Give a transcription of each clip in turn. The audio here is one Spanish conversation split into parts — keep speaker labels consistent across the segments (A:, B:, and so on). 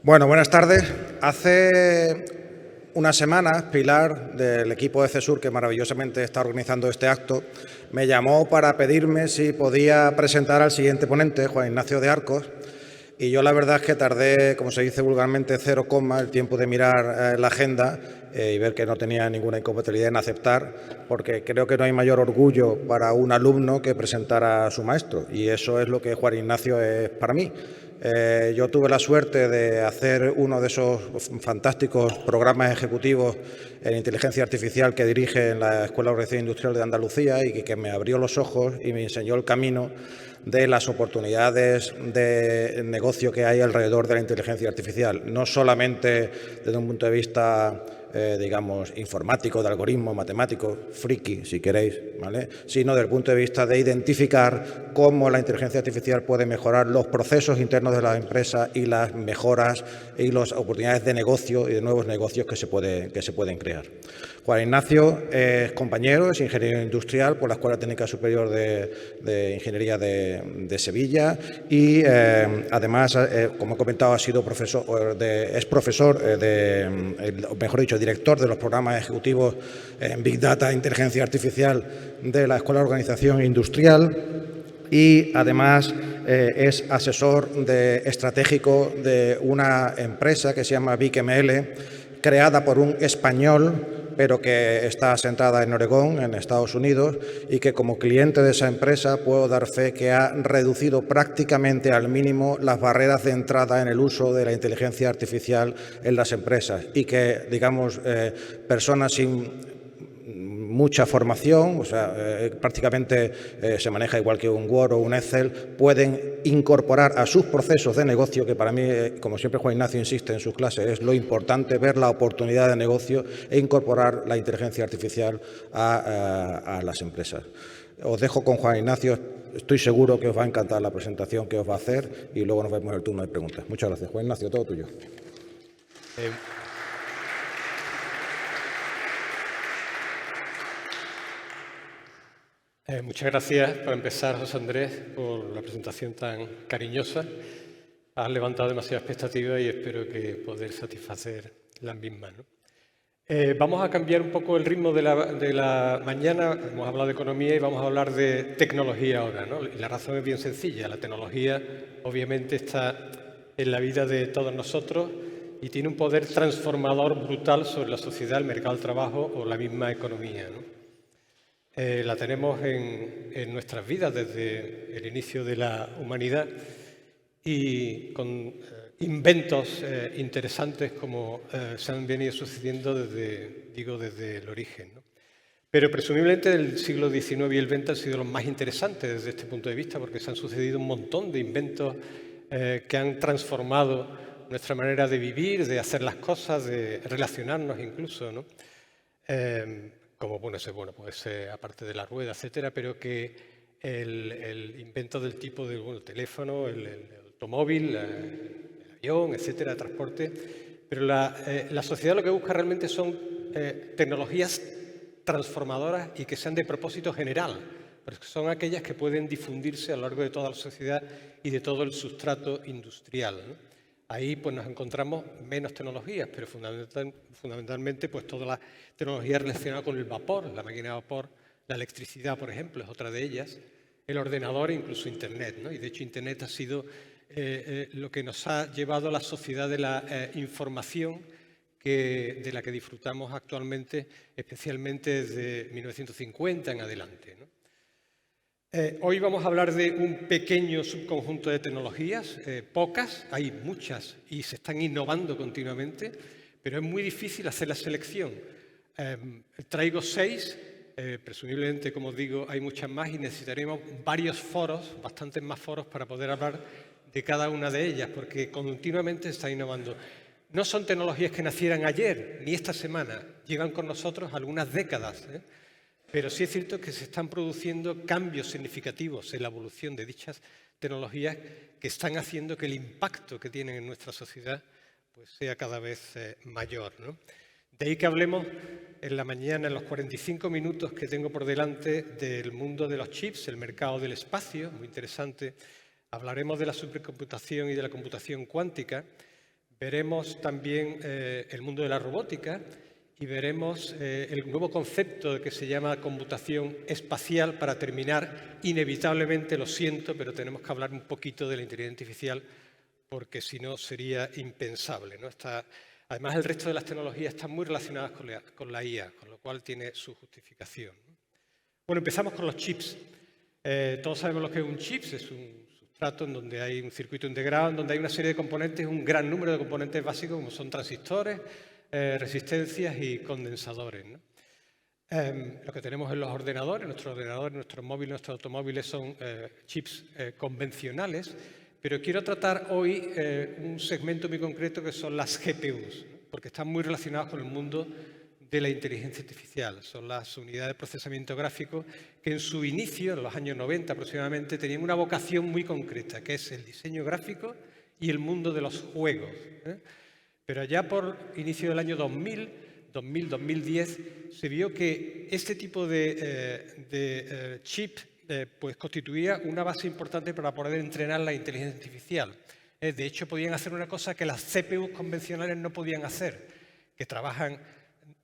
A: Bueno, buenas tardes. Hace unas semanas, Pilar, del equipo de CESUR, que maravillosamente está organizando este acto, me llamó para pedirme si podía presentar al siguiente ponente, Juan Ignacio de Arcos, y yo la verdad es que tardé, como se dice vulgarmente, 0, el tiempo de mirar la agenda y ver que no tenía ninguna incompatibilidad en aceptar, porque creo que no hay mayor orgullo para un alumno que presentar a su maestro, y eso es lo que Juan Ignacio es para mí. Yo tuve la suerte de hacer uno de esos fantásticos programas ejecutivos en inteligencia artificial que dirige en la Escuela de Organización Industrial de Andalucía y que me abrió los ojos y me enseñó el camino de las oportunidades de negocio que hay alrededor de la inteligencia artificial, no solamente desde un punto de vista digamos, informático, de algoritmo, matemático, friki, si queréis, ¿vale? Sino desde el punto de vista de identificar cómo la inteligencia artificial puede mejorar los procesos internos de las empresas y las mejoras y las oportunidades de negocio y de nuevos negocios que se pueden crear. Juan Ignacio es compañero, es ingeniero industrial por la Escuela Técnica Superior de Ingeniería de Sevilla y además, como he comentado, ha sido es profesor, mejor dicho, director de los programas ejecutivos en Big Data e Inteligencia Artificial de la Escuela de Organización Industrial y además es asesor estratégico de una empresa que se llama BigML, creada por un español pero que está asentada en Oregón, en Estados Unidos, y que como cliente de esa empresa puedo dar fe que ha reducido prácticamente al mínimo las barreras de entrada en el uso de la inteligencia artificial en las empresas y que, digamos, personas sin mucha formación, o sea, prácticamente se maneja igual que un Word o un Excel, pueden incorporar a sus procesos de negocio, que para mí, como siempre Juan Ignacio insiste en sus clases, es lo importante, ver la oportunidad de negocio e incorporar la inteligencia artificial a las empresas. Os dejo con Juan Ignacio, estoy seguro que os va a encantar la presentación que os va a hacer y luego nos vemos en el turno de preguntas. Muchas gracias. Juan Ignacio, todo tuyo.
B: Muchas gracias, para empezar, José Andrés, por la presentación tan cariñosa. Has levantado demasiadas expectativas y espero que poder satisfacer las mismas, ¿no? Vamos a cambiar un poco el ritmo de la mañana. Hemos hablado de economía y vamos a hablar de tecnología ahora, ¿no? Y la razón es bien sencilla. La tecnología, obviamente, está en la vida de todos nosotros y tiene un poder transformador brutal sobre la sociedad, el mercado del trabajo o la misma economía, ¿no? La tenemos en nuestras vidas desde el inicio de la humanidad y con inventos interesantes como se han venido sucediendo desde el origen, ¿no? Pero presumiblemente el siglo XIX y el XX han sido los más interesantes desde este punto de vista porque se han sucedido un montón de inventos que han transformado nuestra manera de vivir, de hacer las cosas, de relacionarnos incluso, ¿no? Como pues aparte de la rueda, etcétera, pero que el invento del tipo del teléfono, el automóvil, el avión, etcétera, el transporte, pero la sociedad lo que busca realmente son tecnologías transformadoras y que sean de propósito general, porque son aquellas que pueden difundirse a lo largo de toda la sociedad y de todo el sustrato industrial, ¿no? Ahí pues nos encontramos menos tecnologías, pero fundamentalmente pues todas las tecnologías relacionadas con el vapor, la máquina de vapor, la electricidad, por ejemplo, es otra de ellas, el ordenador e incluso Internet, ¿no? Y de hecho Internet ha sido lo que nos ha llevado a la sociedad de la información de la que disfrutamos actualmente, especialmente desde 1950 en adelante, ¿no? Hoy vamos a hablar de un pequeño subconjunto de tecnologías, pocas, hay muchas y se están innovando continuamente, pero es muy difícil hacer la selección. Traigo 6, presumiblemente, como os digo, hay muchas más y necesitaremos varios foros, bastantes más foros para poder hablar de cada una de ellas, porque continuamente se está innovando. No son tecnologías que nacieran ayer ni esta semana, llevan con nosotros algunas décadas, pero sí es cierto que se están produciendo cambios significativos en la evolución de dichas tecnologías que están haciendo que el impacto que tienen en nuestra sociedad pues, sea cada vez mayor, ¿no? De ahí que hablemos en la mañana, en los 45 minutos que tengo por delante, del mundo de los chips, el mercado del espacio, muy interesante. Hablaremos de la supercomputación y de la computación cuántica. Veremos también el mundo de la robótica y veremos el nuevo concepto que se llama computación espacial para terminar, inevitablemente, lo siento, pero tenemos que hablar un poquito de la inteligencia artificial porque si no sería impensable, ¿no? Además, el resto de las tecnologías están muy relacionadas con la IA, con lo cual tiene su justificación, ¿no? Bueno, empezamos con los chips. Todos sabemos lo que es un chip, es un sustrato en donde hay un circuito integrado, en donde hay una serie de componentes, un gran número de componentes básicos, como son transistores, resistencias y condensadores, ¿no? Lo que tenemos en los ordenadores, nuestros móviles, nuestros automóviles son chips convencionales, pero quiero tratar hoy un segmento muy concreto que son las GPUs, ¿no? Porque están muy relacionados con el mundo de la inteligencia artificial. Son las unidades de procesamiento gráfico que en su inicio, en los años 90 aproximadamente, tenían una vocación muy concreta, que es el diseño gráfico y el mundo de los juegos, ¿eh? Pero allá por inicio del año 2010, se vio que este tipo de chip pues constituía una base importante para poder entrenar la inteligencia artificial. De hecho, podían hacer una cosa que las CPUs convencionales no podían hacer, que trabajan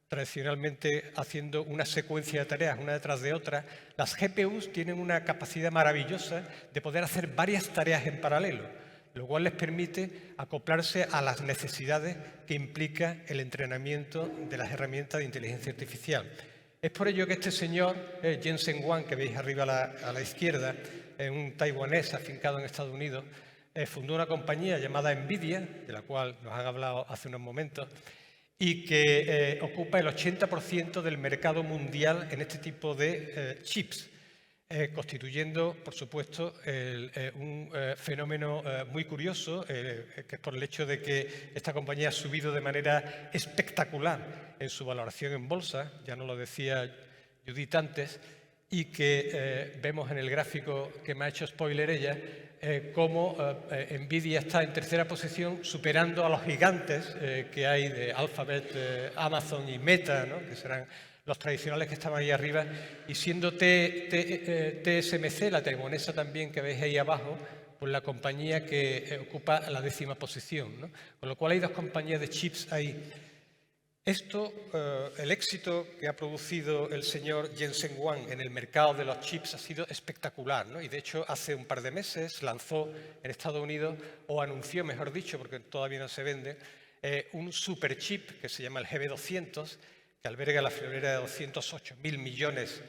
B: tradicionalmente haciendo una secuencia de tareas una detrás de otra. Las GPUs tienen una capacidad maravillosa de poder hacer varias tareas en paralelo, lo cual les permite acoplarse a las necesidades que implica el entrenamiento de las herramientas de inteligencia artificial. Es por ello que este señor, Jensen Huang, que veis arriba a la izquierda, un taiwanés afincado en Estados Unidos, fundó una compañía llamada NVIDIA, de la cual nos han hablado hace unos momentos, y que ocupa el 80% del mercado mundial en este tipo de chips, constituyendo, por supuesto, un fenómeno muy curioso, que es por el hecho de que esta compañía ha subido de manera espectacular en su valoración en bolsa, ya nos lo decía Judith antes, y que vemos en el gráfico que me ha hecho spoiler ella, cómo NVIDIA está en tercera posición, superando a los gigantes que hay de Alphabet, Amazon y Meta, ¿no? Que serán los tradicionales que estaban ahí arriba, y siendo TSMC, la taiwanesa también que veis ahí abajo, pues la compañía que ocupa la 10ª posición, ¿no? Con lo cual hay dos compañías de chips ahí. El éxito que ha producido el señor Jensen Huang en el mercado de los chips ha sido espectacular, ¿no? Y de hecho hace un par de meses lanzó en Estados Unidos, o anunció, mejor dicho, porque todavía no se vende, un superchip que se llama el GB200, que alberga la friolera de 208.000 millones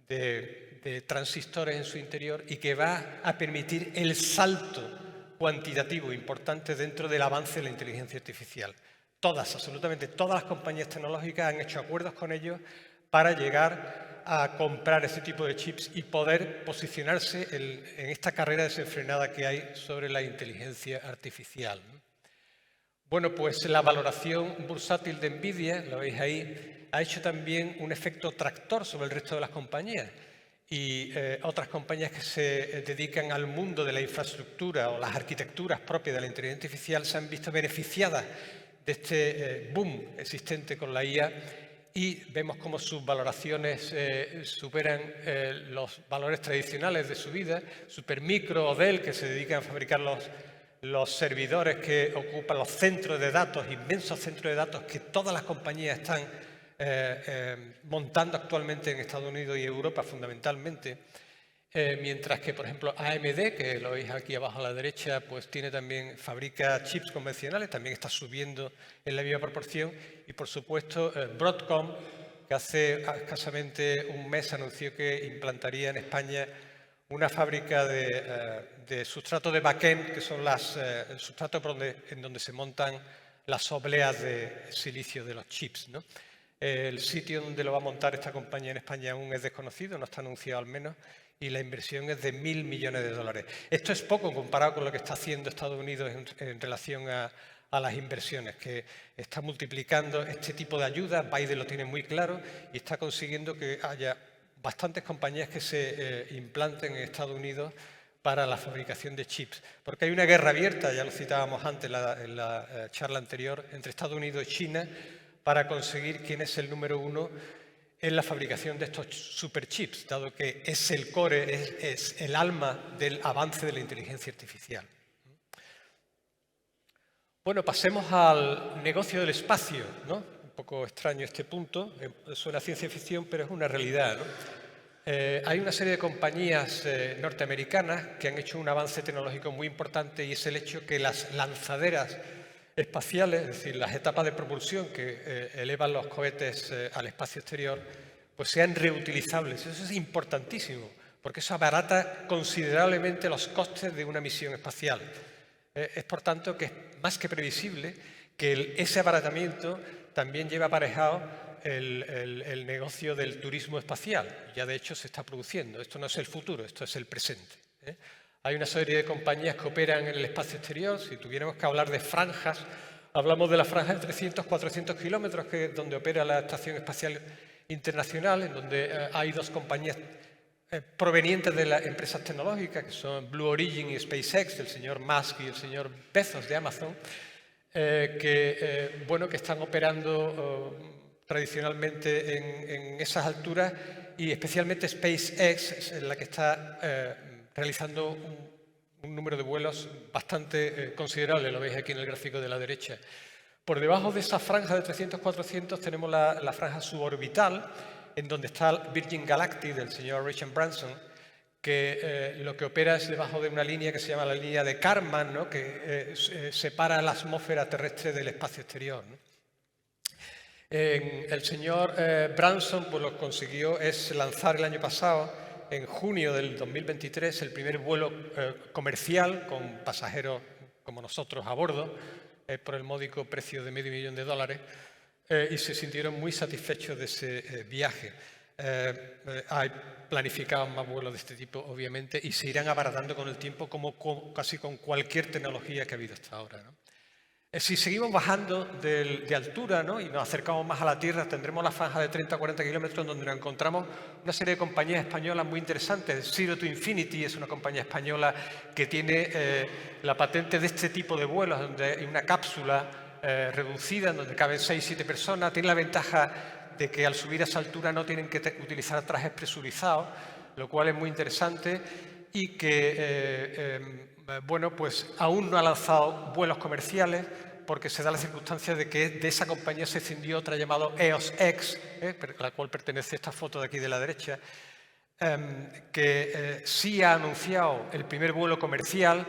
B: de transistores en su interior y que va a permitir el salto cuantitativo importante dentro del avance de la inteligencia artificial. Absolutamente todas las compañías tecnológicas han hecho acuerdos con ellos para llegar a comprar ese tipo de chips y poder posicionarse en esta carrera desenfrenada que hay sobre la inteligencia artificial. Bueno, pues la valoración bursátil de NVIDIA, lo veis ahí, ha hecho también un efecto tractor sobre el resto de las compañías. Y otras compañías que se dedican al mundo de la infraestructura o las arquitecturas propias de la inteligencia artificial se han visto beneficiadas de este boom existente con la IA, y vemos cómo sus valoraciones superan los valores tradicionales de su vida. Supermicro o Dell, que se dedican a fabricar los servidores que ocupan los centros de datos, inmensos centros de datos que todas las compañías están montando actualmente en Estados Unidos y Europa fundamentalmente. Mientras que, por ejemplo, AMD, que lo veis aquí abajo a la derecha, pues fabrica chips convencionales, también está subiendo en la misma proporción. Y, por supuesto, Broadcom, que hace escasamente un mes anunció que implantaría en España una fábrica de sustratos de backend, que son el sustrato en donde se montan las obleas de silicio de los chips, ¿no? El sitio donde lo va a montar esta compañía en España aún es desconocido, no está anunciado al menos, y la inversión es de 1.000 millones de dólares. Esto es poco comparado con lo que está haciendo Estados Unidos en relación a las inversiones, que está multiplicando este tipo de ayudas. Biden lo tiene muy claro y está consiguiendo que haya bastantes compañías que se implanten en Estados Unidos para la fabricación de chips. Porque hay una guerra abierta, ya lo citábamos antes en la charla anterior, entre Estados Unidos y China para conseguir quién es el número uno en la fabricación de estos superchips, dado que es el core, es el alma del avance de la inteligencia artificial. Bueno, pasemos al negocio del espacio, ¿no? Un poco extraño este punto, suena ciencia ficción, pero es una realidad, ¿no? Hay una serie de compañías norteamericanas que han hecho un avance tecnológico muy importante y es el hecho que las lanzaderas espaciales, es decir, las etapas de propulsión que elevan los cohetes al espacio exterior, pues sean reutilizables. Eso es importantísimo, porque eso abarata considerablemente los costes de una misión espacial. Es por tanto que es más que previsible que ese abaratamiento también lleva aparejado el negocio del turismo espacial. Ya de hecho se está produciendo. Esto no es el futuro, esto es el presente. Hay una serie de compañías que operan en el espacio exterior. Si tuviéramos que hablar de franjas, hablamos de la franja de 300-400 kilómetros, que es donde opera la Estación Espacial Internacional, en donde hay dos compañías provenientes de las empresas tecnológicas, que son Blue Origin y SpaceX, el señor Musk y el señor Bezos de Amazon, que están operando tradicionalmente en esas alturas, y especialmente SpaceX es la que está realizando un número de vuelos bastante considerable, lo veis aquí en el gráfico de la derecha. Por debajo de esa franja de 300-400 tenemos la franja suborbital, en donde está el Virgin Galactic del señor Richard Branson, que lo que opera es debajo de una línea que se llama la línea de Kármán, ¿no? Que separa la atmósfera terrestre del espacio exterior, ¿no? El señor Branson pues, lo consiguió es lanzar el año pasado, en junio del 2023, el primer vuelo comercial con pasajeros como nosotros a bordo, por el módico precio de $500,000, y se sintieron muy satisfechos de ese viaje. Hay planificados más vuelos de este tipo, obviamente, y se irán abaratando con el tiempo, como casi con cualquier tecnología que ha habido hasta ahora, ¿no? Si seguimos bajando de altura, ¿no? Y nos acercamos más a la Tierra, tendremos la franja de 30-40 kilómetros, donde nos encontramos una serie de compañías españolas muy interesantes. Zero to Infinity es una compañía española que tiene la patente de este tipo de vuelos, donde hay una cápsula reducida, en donde caben 6-7 personas. Tiene la ventaja de que al subir a esa altura no tienen que utilizar trajes presurizados, lo cual es muy interesante, y que pues aún no ha lanzado vuelos comerciales, porque se da la circunstancia de que de esa compañía se escindió otra llamada EOS-X, a la cual pertenece esta foto de aquí de la derecha, que sí ha anunciado el primer vuelo comercial.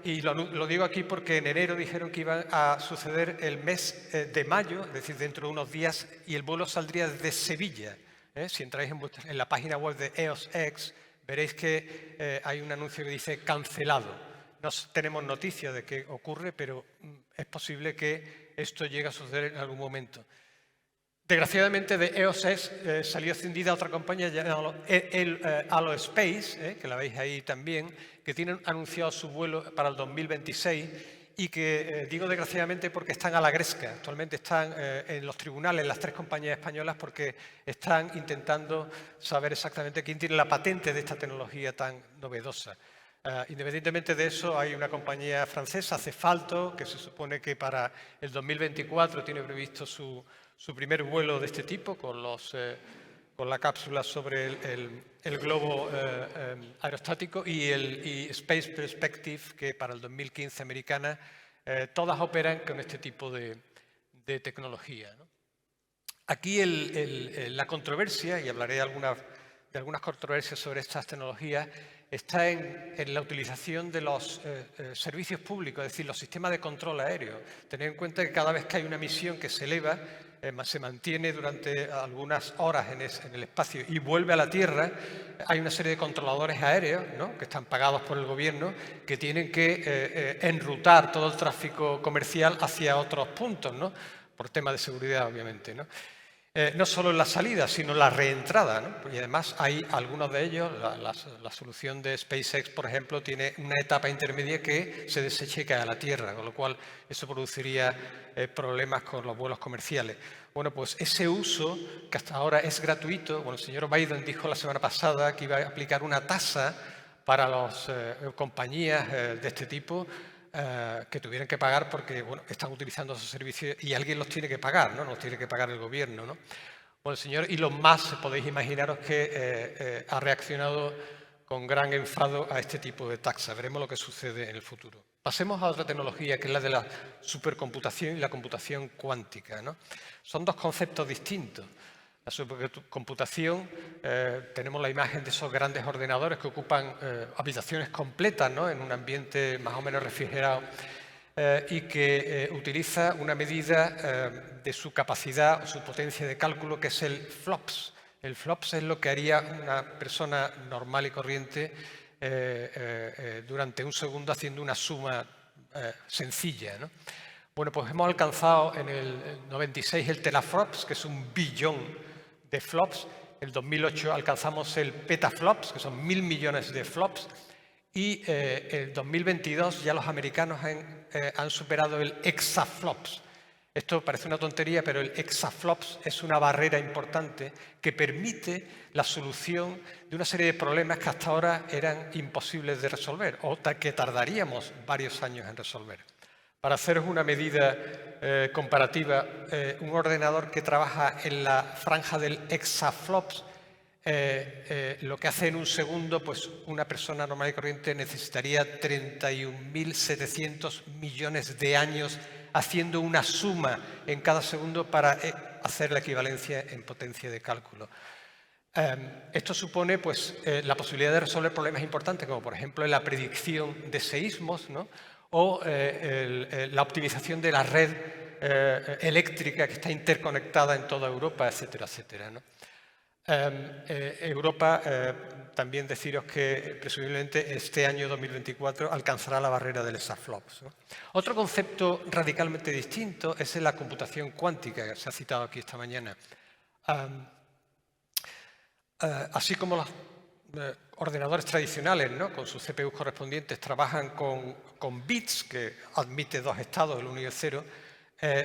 B: Y lo digo aquí porque en enero dijeron que iba a suceder el mes de mayo, es decir, dentro de unos días, y el vuelo saldría desde Sevilla. Si entráis en la página web de EOS-X, veréis que hay un anuncio que dice cancelado. No tenemos noticia de qué ocurre, pero es posible que esto llegue a suceder en algún momento. Desgraciadamente de EOS-X salió escindida otra compañía llamada Allo-Space, que la veis ahí también, que tienen anunciado su vuelo para el 2026 y que digo desgraciadamente porque están a la gresca. Actualmente están en los tribunales las tres compañías españolas porque están intentando saber exactamente quién tiene la patente de esta tecnología tan novedosa. Independientemente de eso, hay una compañía francesa, Cefalto, que se supone que para el 2024 tiene previsto su primer vuelo de este tipo, con la cápsula sobre el globo aerostático, y Space Perspective, que para el 2015 americana, todas operan con este tipo de tecnología, ¿no? Aquí la controversia, y hablaré de algunas controversias sobre estas tecnologías, está en la utilización de los servicios públicos, es decir, los sistemas de control aéreo. Tened en cuenta que cada vez que hay una misión que se eleva, se mantiene durante algunas horas en el espacio y vuelve a la Tierra, hay una serie de controladores aéreos, ¿no?, que están pagados por el gobierno, que tienen que enrutar todo el tráfico comercial hacia otros puntos, ¿no?, por temas de seguridad, obviamente, ¿no? No solo en la salida, sino en la reentrada, ¿no? Y además hay algunos de ellos, la solución de SpaceX, por ejemplo, tiene una etapa intermedia que se desecha y cae a la Tierra, con lo cual eso produciría problemas con los vuelos comerciales. Bueno, pues ese uso, que hasta ahora es gratuito, bueno, el señor Biden dijo la semana pasada que iba a aplicar una tasa para las compañías de este tipo, que tuvieran que pagar porque están utilizando esos servicios y alguien los tiene que pagar, ¿no? Los tiene que pagar el gobierno, ¿no? Bueno, el señor Elon Musk, podéis imaginaros que ha reaccionado con gran enfado a este tipo de taxa. Veremos lo que sucede en el futuro. Pasemos a otra tecnología, que es la de la supercomputación y la computación cuántica, ¿no? Son dos conceptos distintos. La supercomputación, tenemos la imagen de esos grandes ordenadores que ocupan habitaciones completas, ¿no?, en un ambiente más o menos refrigerado, y que utiliza una medida de su capacidad o su potencia de cálculo, que es el FLOPS. El FLOPS es lo que haría una persona normal y corriente durante un segundo haciendo una suma sencilla, ¿no? Bueno, pues hemos alcanzado en el 96 el teraflops, que es un billón de flops. En el 2008 alcanzamos el petaflops, que son 1.000 millones de flops. Y en 2022 ya los americanos han superado el exaflops. Esto parece una tontería, pero el exaflops es una barrera importante que permite la solución de una serie de problemas que hasta ahora eran imposibles de resolver o que tardaríamos varios años en resolver. Para haceros una medida comparativa, un ordenador que trabaja en la franja del exaflops, lo que hace en un segundo, pues una persona normal y corriente necesitaría 31.700 millones de años haciendo una suma en cada segundo para hacer la equivalencia en potencia de cálculo. Esto supone pues, la posibilidad de resolver problemas importantes, como por ejemplo la predicción de seísmos, ¿no?, o la optimización de la red eléctrica que está interconectada en toda Europa, etcétera, etcétera, ¿no? Europa, también deciros que presumiblemente este año 2024 alcanzará la barrera del exaflops, ¿no? Otro concepto radicalmente distinto es la computación cuántica, que se ha citado aquí esta mañana. Así como los ordenadores tradicionales, ¿no?, con sus CPUs correspondientes, trabajan con bits, que admite dos estados, el 1 y el 0,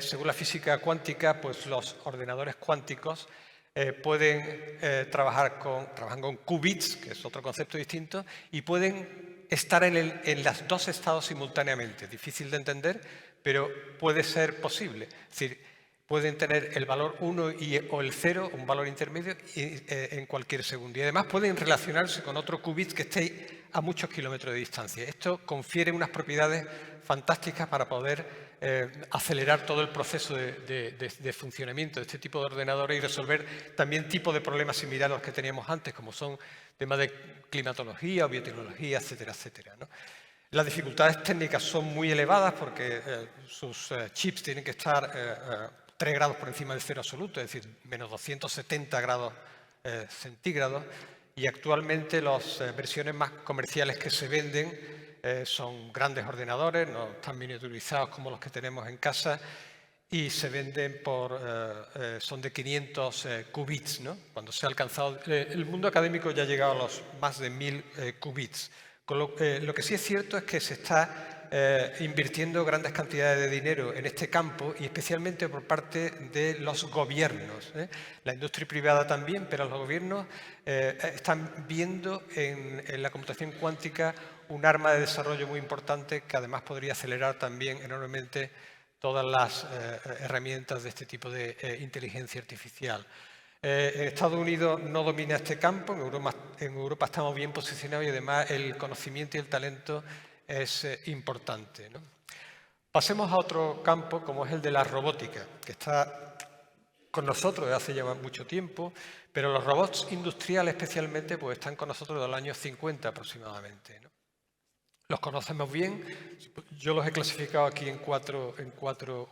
B: según la física cuántica, pues los ordenadores cuánticos trabajan con qubits, que es otro concepto distinto, y pueden estar en los dos estados simultáneamente. Difícil de entender, pero puede ser posible. Es decir, pueden tener el valor 1 o el 0, un valor intermedio, en cualquier segundo. Y además pueden relacionarse con otro qubit que esté a muchos kilómetros de distancia. Esto confiere unas propiedades fantásticas para poder acelerar todo el proceso de funcionamiento de este tipo de ordenadores y resolver también tipos de problemas similares a los que teníamos antes, como son temas de climatología o biotecnología, etcétera, etcétera, ¿no? Las dificultades técnicas son muy elevadas porque sus chips tienen que estar 3 grados por encima del cero absoluto, es decir, menos 270 grados centígrados, y actualmente las versiones más comerciales que se venden son grandes ordenadores, no tan miniaturizados como los que tenemos en casa, y se venden son de 500 qubits, ¿no? Cuando se ha alcanzado, el mundo académico ya ha llegado a los más de 1.000 qubits. Lo que sí es cierto es que se está invirtiendo grandes cantidades de dinero en este campo y especialmente por parte de los gobiernos, ¿eh? La industria privada también, pero los gobiernos están viendo en la computación cuántica un arma de desarrollo muy importante que además podría acelerar también enormemente todas las herramientas de este tipo de inteligencia artificial. Estados Unidos no domina este campo, en Europa estamos bien posicionados y además el conocimiento y el talento es importante, ¿no? Pasemos a otro campo, como es el de la robótica, que está con nosotros desde hace ya mucho tiempo, pero los robots industriales especialmente pues están con nosotros desde los años 50 aproximadamente, ¿no? Los conocemos bien, yo los he clasificado aquí en cuatro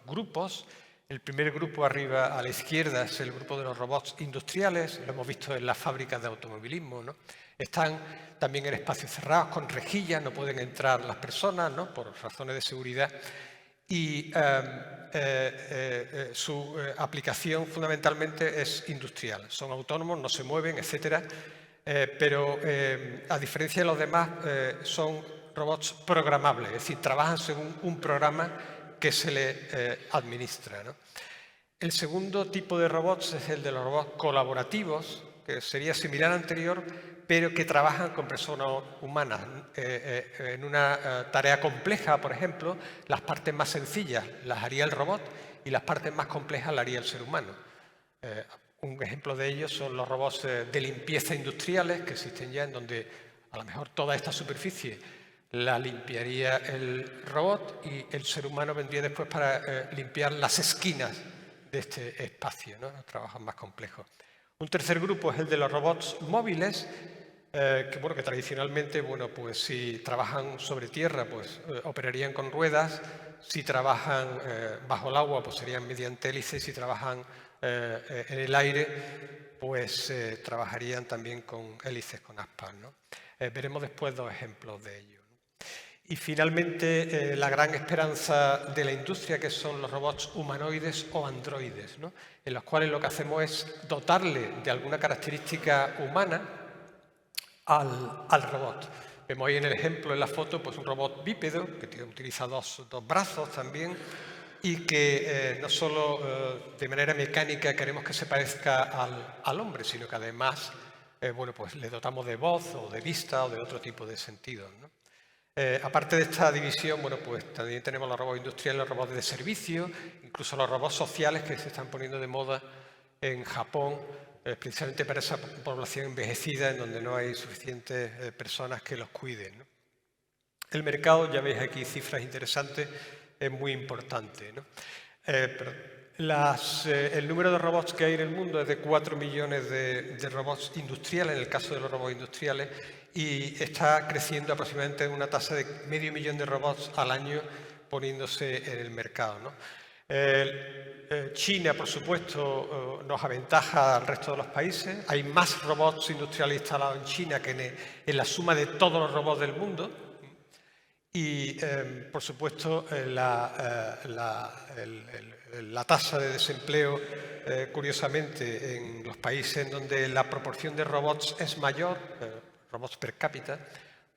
B: grupos. El primer grupo arriba a la izquierda es el grupo de los robots industriales, lo hemos visto en las fábricas de automovilismo, ¿no? Están también en espacios cerrados, con rejillas, no pueden entrar las personas, ¿no?, por razones de seguridad. Y su aplicación fundamentalmente es industrial. Son autónomos, no se mueven, etcétera. Pero a diferencia de los demás, son robots programables, es decir, trabajan según un programa que se le administra, ¿no? El segundo tipo de robots es el de los robots colaborativos, que sería similar al anterior, pero que trabajan con personas humanas. En una tarea compleja, por ejemplo, las partes más sencillas las haría el robot y las partes más complejas las haría el ser humano. Un ejemplo de ello son los robots de limpieza industriales que existen ya, en donde a lo mejor toda esta superficie la limpiaría el robot y el ser humano vendría después para limpiar las esquinas de este espacio, ¿no? Trabajos más complejos. Un tercer grupo es el de los robots móviles, que tradicionalmente, pues si trabajan sobre tierra, pues operarían con ruedas. Si trabajan bajo el agua, pues serían mediante hélices. Si trabajan en el aire, pues trabajarían también con hélices, con aspas, ¿no? Veremos después 2 ejemplos de ello. Y finalmente, la gran esperanza de la industria, que son los robots humanoides o androides, ¿no? En los cuales lo que hacemos es dotarle de alguna característica humana al robot. Vemos ahí en el ejemplo, en la foto, pues un robot bípedo que utiliza dos brazos también y que no solo de manera mecánica queremos que se parezca al hombre, sino que además pues le dotamos de voz o de vista o de otro tipo de sentidos, ¿no? Aparte de esta división, pues también tenemos los robots industriales, los robots de servicio, incluso los robots sociales que se están poniendo de moda en Japón, precisamente para esa población envejecida en donde no hay suficientes personas que los cuiden, ¿no? El mercado, ya veis aquí cifras interesantes, es muy importante, ¿no? El número de robots que hay en el mundo es de 4 millones de robots industriales, en el caso de los robots industriales, y está creciendo aproximadamente una tasa de medio millón de robots al año poniéndose en el mercado, ¿no? China, por supuesto, nos aventaja al resto de los países. Hay más robots industriales instalados en China que en la suma de todos los robots del mundo. Y, por supuesto, la tasa de desempleo, curiosamente, en los países en donde la proporción de robots es mayor, robots per cápita,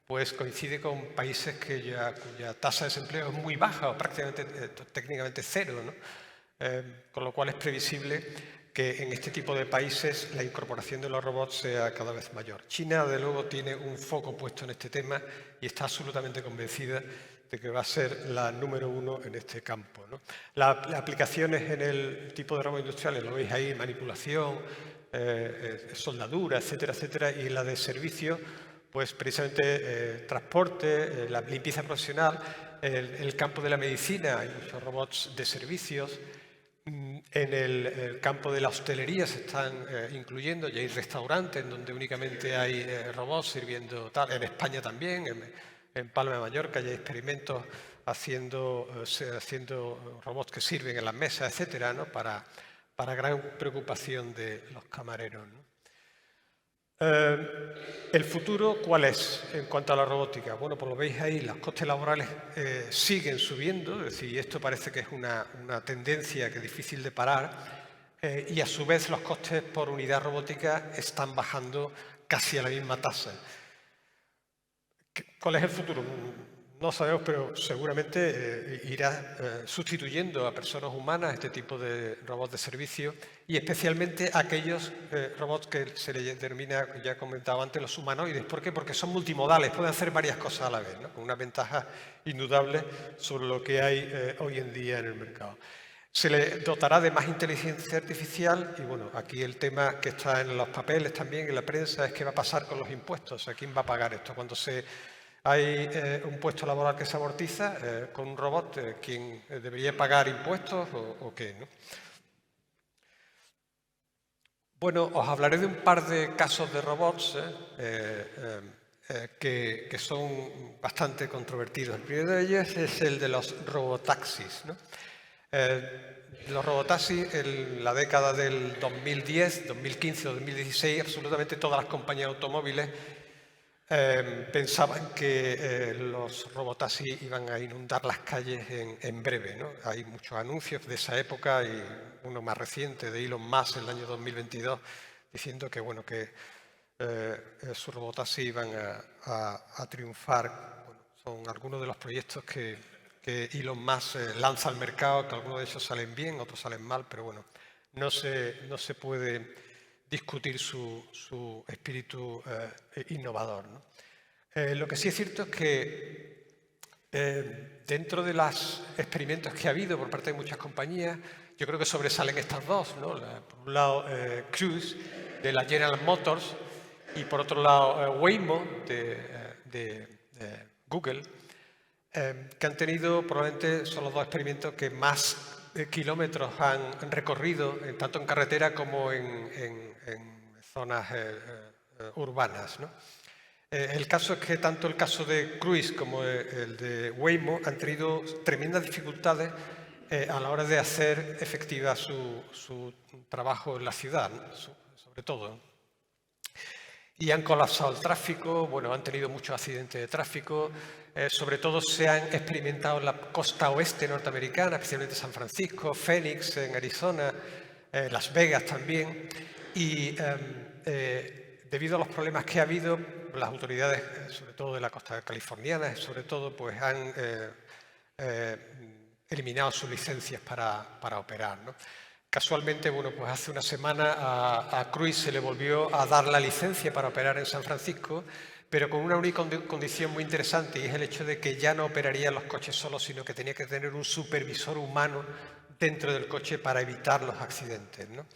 B: pues coincide con países cuya tasa de desempleo es muy baja o prácticamente, técnicamente cero, ¿no? Con lo cual es previsible que en este tipo de países la incorporación de los robots sea cada vez mayor. China, de luego, tiene un foco puesto en este tema y está absolutamente convencida de que va a ser la número 1 en este campo, ¿no? Las aplicaciones en el tipo de robots industriales, lo veis ahí, manipulación, soldadura, etcétera, etcétera, y la de servicio, pues precisamente transporte, la limpieza profesional, el campo de la medicina, hay muchos robots de servicios. En el campo de la hostelería se están incluyendo, ya hay restaurantes en donde únicamente hay robots sirviendo tal, en España también, en Palma de Mallorca ya hay experimentos haciendo robots que sirven en las mesas, etcétera, ¿no? Para gran preocupación de los camareros, ¿no? ¿El futuro cuál es en cuanto a la robótica? Bueno, pues lo veis ahí, los costes laborales siguen subiendo, es decir, esto parece que es una tendencia que es difícil de parar, y a su vez los costes por unidad robótica están bajando casi a la misma tasa. ¿Cuál es el futuro? No sabemos, pero seguramente irá sustituyendo a personas humanas este tipo de robots de servicio y especialmente aquellos robots que se le denomina, ya he comentado antes, los humanoides. ¿Por qué? Porque son multimodales, pueden hacer varias cosas a la vez, ¿no? Con una ventaja indudable sobre lo que hay hoy en día en el mercado. Se le dotará de más inteligencia artificial y, bueno, aquí el tema que está en los papeles también, en la prensa, es qué va a pasar con los impuestos. O sea, ¿quién va a pagar esto? Cuando hay un puesto laboral que se amortiza con un robot, ¿quién debería pagar impuestos o qué, ¿no? Bueno, os hablaré de un par de casos de robots que son bastante controvertidos. El primero de ellos es el de los robotaxis, ¿no? Los robotaxis, en la década del 2010, 2015 o 2016, absolutamente todas las compañías de automóviles pensaban que los robotaxis iban a inundar las calles en breve, ¿no? Hay muchos anuncios de esa época y uno más reciente de Elon Musk en el año 2022 diciendo que, bueno, que sus robotaxis iban a triunfar. Bueno, son algunos de los proyectos que Elon Musk lanza al mercado, que algunos de ellos salen bien, otros salen mal, pero bueno, no se puede discutir su espíritu innovador, ¿no? Lo que sí es cierto es que dentro de los experimentos que ha habido por parte de muchas compañías, yo creo que sobresalen estas dos, ¿no? Por un lado, Cruise, de la General Motors, y por otro lado, Waymo, de Google, que han tenido, probablemente son los dos experimentos que más kilómetros han recorrido, tanto en carretera como en zonas urbanas, ¿no? El caso es que tanto el caso de Cruise como el de Waymo han tenido tremendas dificultades a la hora de hacer efectiva su trabajo en la ciudad, ¿no? Sobre todo, ¿no? Y han colapsado el tráfico, bueno, han tenido muchos accidentes de tráfico, sobre todo se han experimentado en la costa oeste norteamericana, especialmente San Francisco, Phoenix, en Arizona, Las Vegas también, y debido a los problemas que ha habido, las autoridades, sobre todo de la costa californiana, sobre todo, pues han eliminado sus licencias para operar, ¿no? Casualmente, bueno, pues hace una semana a Cruise se le volvió a dar la licencia para operar en San Francisco, pero con una única condición muy interesante, y es el hecho de que ya no operaría los coches solos, sino que tenía que tener un supervisor humano dentro del coche para evitar los accidentes, ¿no?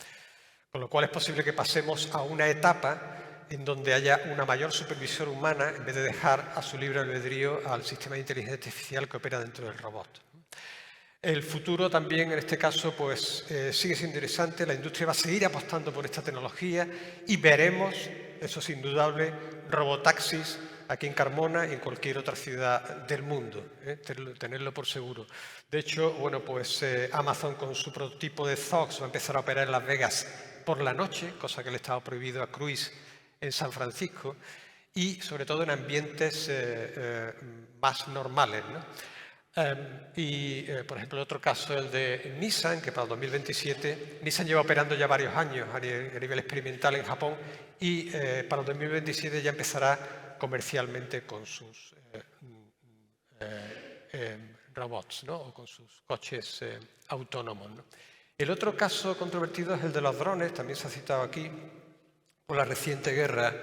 B: Con lo cual es posible que pasemos a una etapa en donde haya una mayor supervisión humana en vez de dejar a su libre albedrío al sistema de inteligencia artificial que opera dentro del robot. El futuro también, en este caso, pues sigue siendo interesante. La industria va a seguir apostando por esta tecnología y veremos, eso es indudable, robotaxis aquí en Carmona y en cualquier otra ciudad del mundo, tenerlo por seguro. De hecho, bueno, pues Amazon con su prototipo de Zoox va a empezar a operar en Las Vegas por la noche, cosa que le estaba prohibido a Cruise en San Francisco, y sobre todo en ambientes más normales, ¿no? Por ejemplo, otro caso, el de Nissan, que para el 2027, Nissan lleva operando ya varios años a nivel experimental en Japón y para el 2027 ya empezará comercialmente con sus robots, ¿no? O con sus coches autónomos, ¿no? El otro caso controvertido es el de los drones, también se ha citado aquí, por la reciente guerra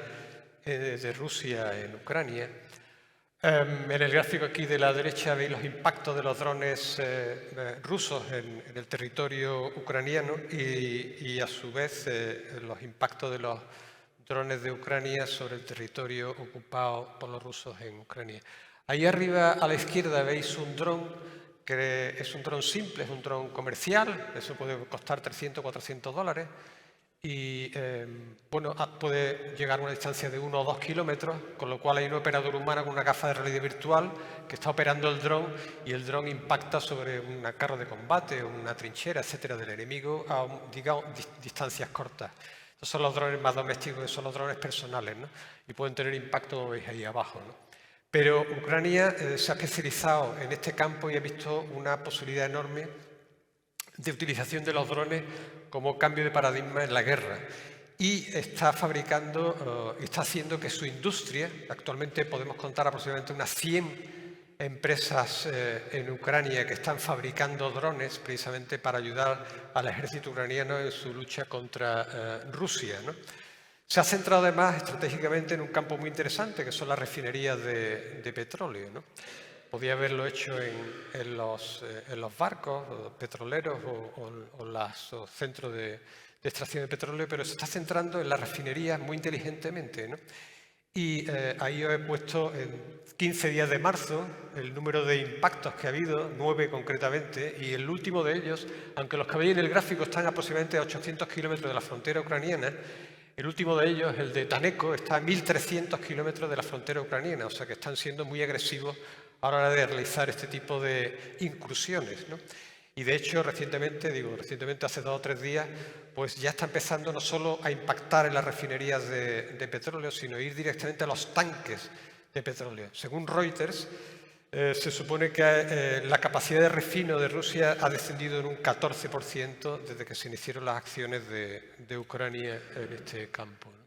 B: de Rusia en Ucrania. En el gráfico aquí de la derecha veis los impactos de los drones rusos en el territorio ucraniano y a su vez los impactos de los drones de Ucrania sobre el territorio ocupado por los rusos en Ucrania. Ahí arriba a la izquierda veis un dron que es un dron simple, es un dron comercial, eso puede costar 300 o 400 dólares. Y bueno, puede llegar a una distancia de 1 o 2 kilómetros, con lo cual hay un operador humano con una gafa de realidad virtual que está operando el dron y el dron impacta sobre un carro de combate o una trinchera, etcétera, del enemigo a, digamos, distancias cortas. Estos son los drones más domésticos, son los drones personales, ¿no? Y pueden tener impacto, como veis ahí abajo, ¿no? Pero Ucrania se ha especializado en este campo y ha visto una posibilidad enorme de utilización de los drones como cambio de paradigma en la guerra y está fabricando, está haciendo que su industria, actualmente podemos contar aproximadamente unas 100 empresas en Ucrania que están fabricando drones precisamente para ayudar al ejército ucraniano en su lucha contra Rusia, ¿no? Se ha centrado además estratégicamente en un campo muy interesante que son las refinerías de petróleo, ¿no? Podía haberlo hecho en los barcos petroleros o los centros de extracción de petróleo, pero se está centrando en las refinerías muy inteligentemente, ¿no? Y ahí os he puesto en 15 días de marzo el número de impactos que ha habido, 9 concretamente, y el último de ellos, aunque los que veis en el gráfico están aproximadamente a 800 kilómetros de la frontera ucraniana, el último de ellos, el de Taneco, está a 1.300 kilómetros de la frontera ucraniana, o sea que están siendo muy agresivos a la hora de realizar este tipo de incursiones, ¿no? Y de hecho, recientemente hace 2 o 3 días, pues ya está empezando no solo a impactar en las refinerías de petróleo, sino a ir directamente a los tanques de petróleo. Según Reuters, se supone que la capacidad de refino de Rusia ha descendido en un 14% desde que se iniciaron las acciones de Ucrania en este campo, ¿no?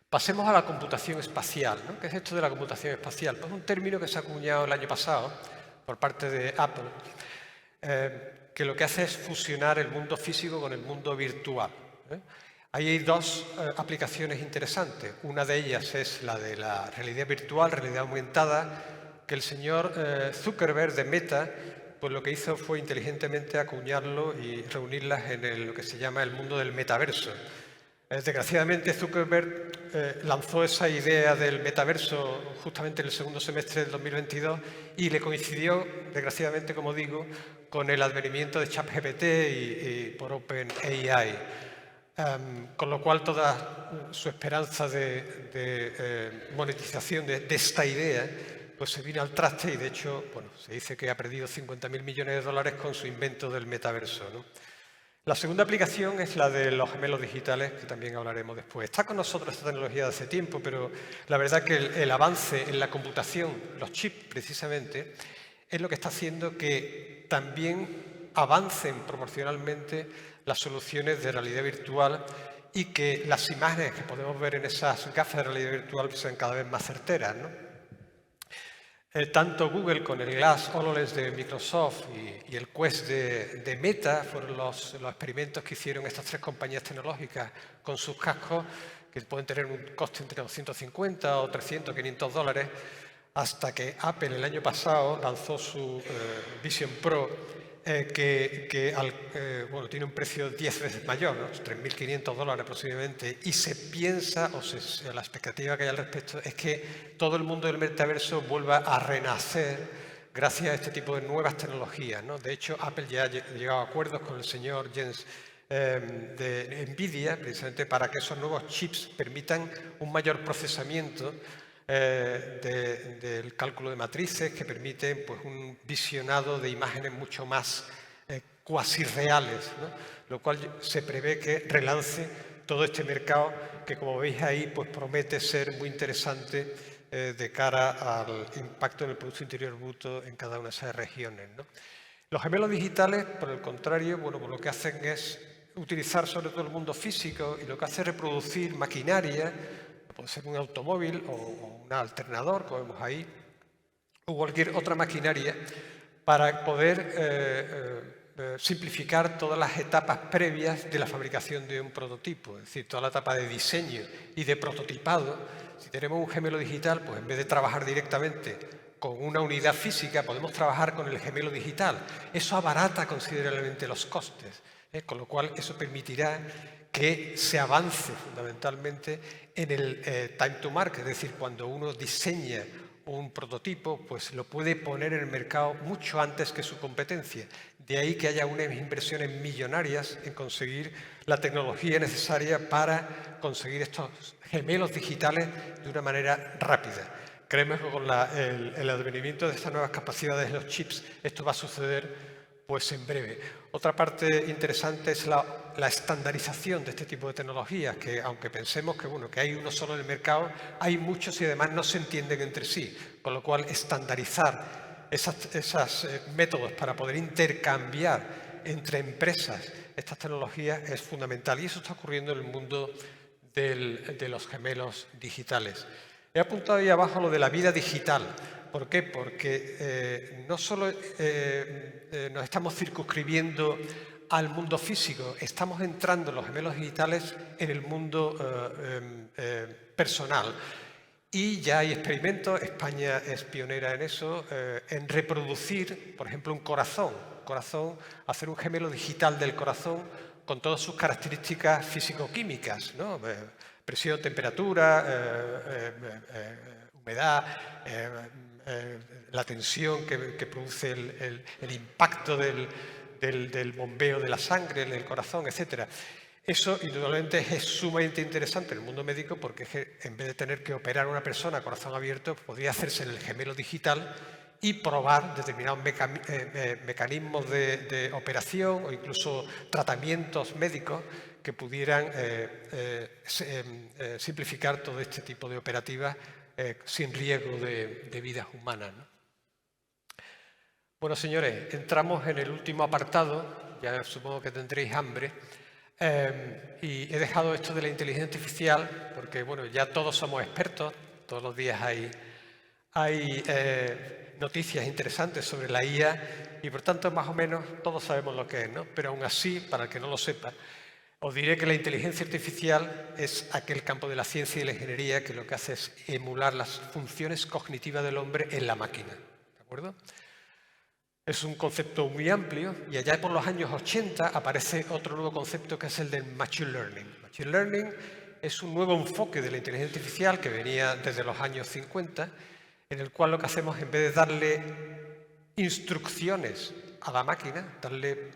B: Pasemos a la computación espacial, ¿no? ¿Qué es esto de la computación espacial? Pues un término que se ha acuñado el año pasado por parte de Apple, que lo que hace es fusionar el mundo físico con el mundo virtual, ¿eh? Ahí hay 2 aplicaciones interesantes. Una de ellas es la de la realidad virtual, realidad aumentada, que el señor Zuckerberg de Meta, pues lo que hizo fue inteligentemente acuñarlo y reunirlas en lo que se llama el mundo del metaverso. Desgraciadamente, Zuckerberg lanzó esa idea del metaverso justamente en el segundo semestre del 2022 y le coincidió, desgraciadamente, como digo, con el advenimiento de ChatGPT y por OpenAI. Con lo cual, toda su esperanza de monetización de esta idea pues se vino al traste y, de hecho, bueno, se dice que ha perdido 50.000 millones de dólares con su invento del metaverso, ¿no? La segunda aplicación es la de los gemelos digitales, que también hablaremos después. Está con nosotros esta tecnología de hace tiempo, pero la verdad que el avance en la computación, los chips precisamente, es lo que está haciendo que también avancen proporcionalmente las soluciones de realidad virtual y que las imágenes que podemos ver en esas gafas de realidad virtual sean cada vez más certeras, ¿no? Tanto Google con el Glass HoloLens de Microsoft y el Quest de Meta fueron los experimentos que hicieron estas tres compañías tecnológicas con sus cascos, que pueden tener un coste entre 250 o 300, 500 dólares, hasta que Apple el año pasado lanzó su Vision Pro, que bueno, tiene un precio 10 veces mayor, ¿no? 3.500 dólares aproximadamente, y se piensa, la expectativa que hay al respecto, es que todo el mundo del metaverso vuelva a renacer gracias a este tipo de nuevas tecnologías, ¿no? De hecho, Apple ya ha llegado a acuerdos con el señor Jens de NVIDIA, precisamente para que esos nuevos chips permitan un mayor procesamiento del cálculo de matrices, que permiten pues, un visionado de imágenes mucho más cuasi reales, ¿no? Lo cual se prevé que relance todo este mercado que, como veis ahí, pues promete ser muy interesante de cara al impacto en el Producto Interior Bruto en cada una de esas regiones, ¿no? Los gemelos digitales, por el contrario, bueno, pues lo que hacen es utilizar sobre todo el mundo físico, y lo que hace es reproducir maquinaria, puede ser un automóvil o un alternador, como vemos ahí, o cualquier otra maquinaria, para poder simplificar todas las etapas previas de la fabricación de un prototipo, es decir, toda la etapa de diseño y de prototipado. Si tenemos un gemelo digital, pues en vez de trabajar directamente con una unidad física, podemos trabajar con el gemelo digital. Eso abarata considerablemente los costes, con lo cual eso permitirá que se avance fundamentalmente en el time to market, es decir, cuando uno diseña un prototipo, pues lo puede poner en el mercado mucho antes que su competencia. De ahí que haya unas inversiones millonarias en conseguir la tecnología necesaria para conseguir estos gemelos digitales de una manera rápida. Creemos que con el advenimiento de estas nuevas capacidades de los chips, esto va a suceder pues en breve. Otra parte interesante es la estandarización de este tipo de tecnologías, que aunque pensemos que, bueno, que hay uno solo en el mercado, hay muchos y además no se entienden entre sí, con lo cual estandarizar esos métodos para poder intercambiar entre empresas estas tecnologías es fundamental, y eso está ocurriendo en el mundo de los gemelos digitales. He apuntado ahí abajo lo de la vida digital. ¿Por qué? Porque no solo nos estamos circunscribiendo al mundo físico, estamos entrando los gemelos digitales en el mundo personal. Y ya hay experimentos, España es pionera en eso, en reproducir, por ejemplo, un corazón, hacer un gemelo digital del corazón con todas sus características físico-químicas, ¿no? Presión, temperatura, humedad, la tensión que produce el impacto del bombeo de la sangre en el corazón, etc. Eso, indudablemente, es sumamente interesante en el mundo médico, porque es que, en vez de tener que operar a una persona a corazón abierto, podría hacerse en el gemelo digital y probar determinados mecanismos de operación o incluso tratamientos médicos que pudieran simplificar todo este tipo de operativas sin riesgo de vidas humanas, ¿no? Bueno, señores, entramos en el último apartado, ya supongo que tendréis hambre, y he dejado esto de la inteligencia artificial porque, bueno, ya todos somos expertos, todos los días hay noticias interesantes sobre la IA y, por tanto, más o menos todos sabemos lo que es, ¿no? Pero aún así, para el que no lo sepa, os diré que la inteligencia artificial es aquel campo de la ciencia y la ingeniería que lo que hace es emular las funciones cognitivas del hombre en la máquina, ¿de acuerdo? Es un concepto muy amplio y allá por los años 80 aparece otro nuevo concepto que es el del Machine Learning. Machine Learning es un nuevo enfoque de la inteligencia artificial que venía desde los años 50, en el cual lo que hacemos, en vez de darle instrucciones a la máquina, darle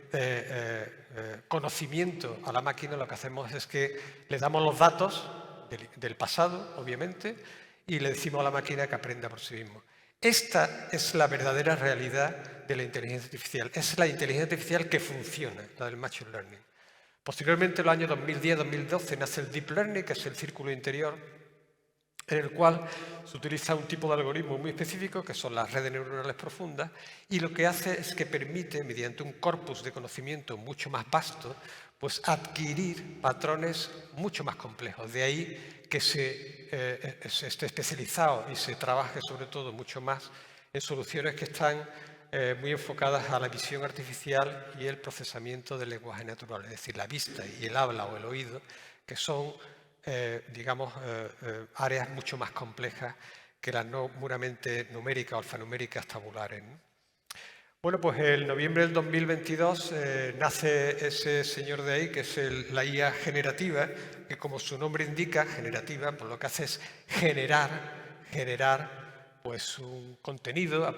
B: conocimiento a la máquina, lo que hacemos es que le damos los datos del pasado, obviamente, y le decimos a la máquina que aprenda por sí mismo. Esta es la verdadera realidad de la inteligencia artificial. Es la inteligencia artificial que funciona, la del Machine Learning. Posteriormente, en los años 2010-2012, nace el Deep Learning, que es el círculo interior, en el cual se utiliza un tipo de algoritmo muy específico, que son las redes neuronales profundas, y lo que hace es que permite, mediante un corpus de conocimiento mucho más vasto, pues adquirir patrones mucho más complejos. De ahí que se esté especializado y se trabaje sobre todo mucho más en soluciones que están muy enfocadas a la visión artificial y el procesamiento del lenguaje natural, es decir, la vista y el habla o el oído, que son digamos, áreas mucho más complejas que las no puramente numéricas o alfanuméricas tabulares, ¿no? Bueno, pues en noviembre del 2022 nace ese señor de ahí, que es la IA generativa, que como su nombre indica, generativa, pues lo que hace es generar pues un contenido a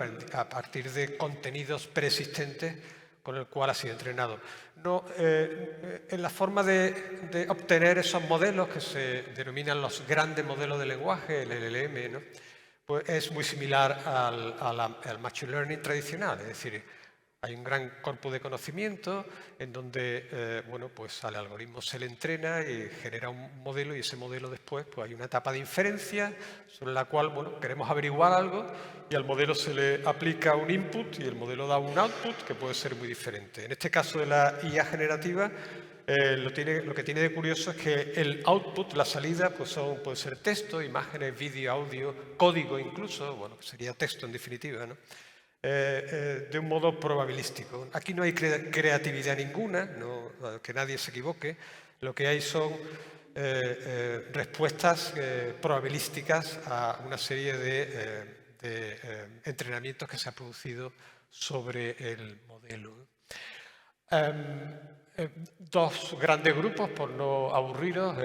B: partir de contenidos preexistentes con el cual ha sido entrenado. No, en la forma de obtener esos modelos que se denominan los grandes modelos de lenguaje, el LLM, ¿no? Pues es muy similar al Machine Learning tradicional, es decir, hay un gran corpus de conocimiento en donde bueno, pues al algoritmo se le entrena y genera un modelo, y ese modelo después pues hay una etapa de inferencia sobre la cual bueno, queremos averiguar algo y al modelo se le aplica un input y el modelo da un output que puede ser muy diferente. En este caso de la IA generativa, lo que tiene de curioso es que el output, la salida, pues puede ser texto, imágenes, vídeo, audio, código incluso, bueno, que sería texto en definitiva, ¿no? De un modo probabilístico. Aquí no hay creatividad ninguna, que nadie se equivoque. Lo que hay son respuestas probabilísticas a una serie de entrenamientos que se ha producido sobre el modelo. Dos grandes grupos, por no aburriros.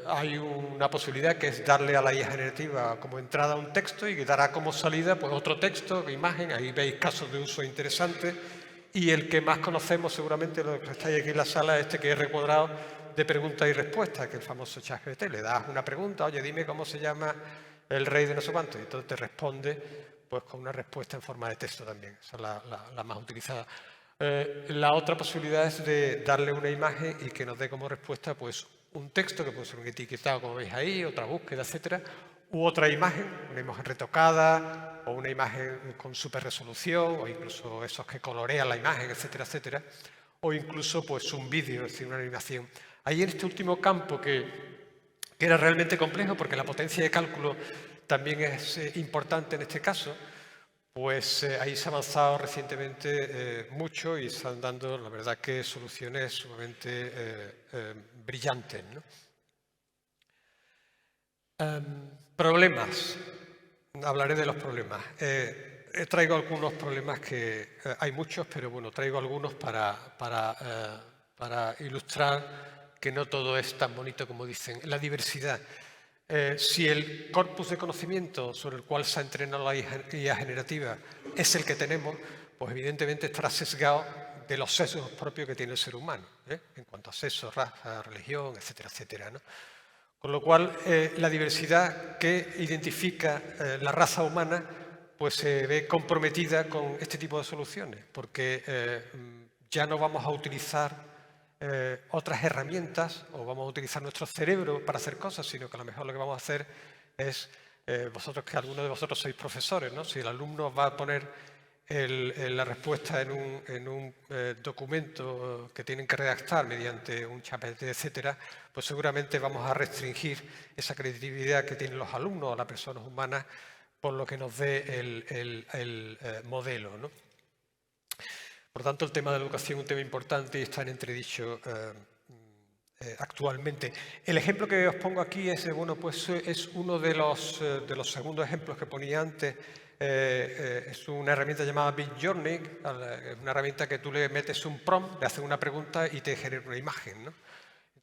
B: Hay una posibilidad que es darle a la IA generativa como entrada un texto y que dará como salida pues, otro texto, imagen. Ahí veis casos de uso interesantes. Y el que más conocemos seguramente, los que estáis aquí en la sala, es este que es recuadrado de preguntas y respuestas, que es el famoso ChatGPT. Le das una pregunta, oye, dime cómo se llama el rey de no sé cuánto, y entonces te responde pues, con una respuesta en forma de texto también. Esa es la más utilizada. La otra posibilidad es de darle una imagen y que nos dé como respuesta pues, un texto, que puede ser un etiquetado, como veis ahí, otra búsqueda, etcétera, u otra imagen, una imagen retocada o una imagen con super resolución, o incluso esos que colorean la imagen, etcétera, etcétera, o incluso pues, un vídeo, es decir, una animación. Ahí en este último campo que era realmente complejo, porque la potencia de cálculo también es importante en este caso, pues ahí se ha avanzado recientemente mucho y están dando, la verdad, que soluciones sumamente brillantes, ¿no? Problemas. Hablaré de los problemas. Traigo algunos problemas que hay muchos, pero bueno, traigo algunos para ilustrar que no todo es tan bonito como dicen. La diversidad. Si el corpus de conocimiento sobre el cual se ha entrenado la IA generativa es el que tenemos, pues evidentemente estará sesgado de los sesgos propios que tiene el ser humano, en cuanto a sexo, raza, religión, etcétera, etcétera, ¿no? Con lo cual, la diversidad que identifica la raza humana pues se ve comprometida con este tipo de soluciones, porque ya no vamos a utilizar otras herramientas o vamos a utilizar nuestro cerebro para hacer cosas, sino que a lo mejor lo que vamos a hacer es, que algunos de vosotros sois profesores, ¿no? Si el alumno va a poner la respuesta en un documento que tienen que redactar mediante un ChatGPT, etcétera, pues seguramente vamos a restringir esa creatividad que tienen los alumnos o las personas humanas por lo que nos dé el modelo, ¿no? Por tanto, el tema de la educación es un tema importante y está en entredicho actualmente. El ejemplo que os pongo aquí es, bueno, pues es uno de los segundos ejemplos que ponía antes. Es una herramienta llamada Midjourney, es una herramienta que tú le metes un prompt, le haces una pregunta y te genera una imagen, ¿no?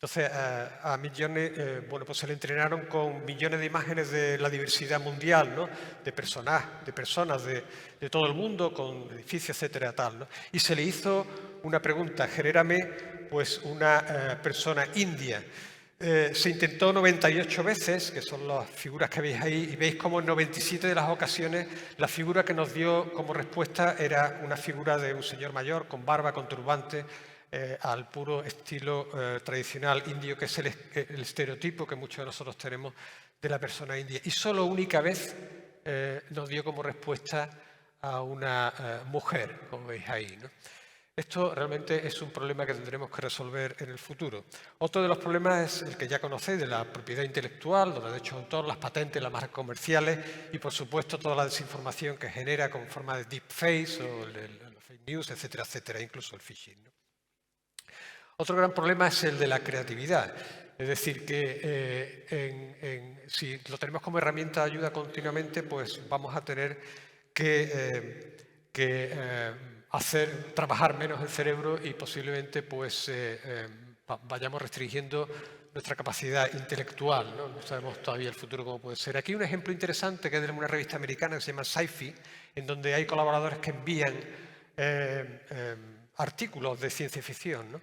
C: Entonces, a Midjourney, bueno, pues se le entrenaron con millones de imágenes de la diversidad mundial, ¿no? De personas de todo el mundo, con edificios, etcétera, tal, ¿no? Y se le hizo una pregunta: genérame, pues, una persona india. Se intentó 98 veces, que son las figuras que veis ahí, y veis como en 97 de las ocasiones la figura que nos dio como respuesta era una figura de un señor mayor, con barba, con turbante, al puro estilo tradicional indio, que es el estereotipo que muchos de nosotros tenemos de la persona india. Y solo única vez nos dio como respuesta a una mujer, como veis ahí, ¿no? Esto realmente es un problema que tendremos que resolver en el futuro. Otro de los problemas es el que ya conocéis, de la propiedad intelectual, los derechos de autor, las patentes, las marcas comerciales y, por supuesto, toda la desinformación que genera con forma de deepfakes o los fake news, etcétera, etcétera, incluso el phishing, ¿no? Otro gran problema es el de la creatividad. Es decir, que si lo tenemos como herramienta de ayuda continuamente, pues vamos a tener que trabajar menos el cerebro y posiblemente pues, vayamos restringiendo nuestra capacidad intelectual, ¿no? No sabemos todavía el futuro cómo puede ser. Aquí un ejemplo interesante que es de una revista americana que se llama Sci-Fi, en donde hay colaboradores que envían artículos de ciencia ficción, ¿no?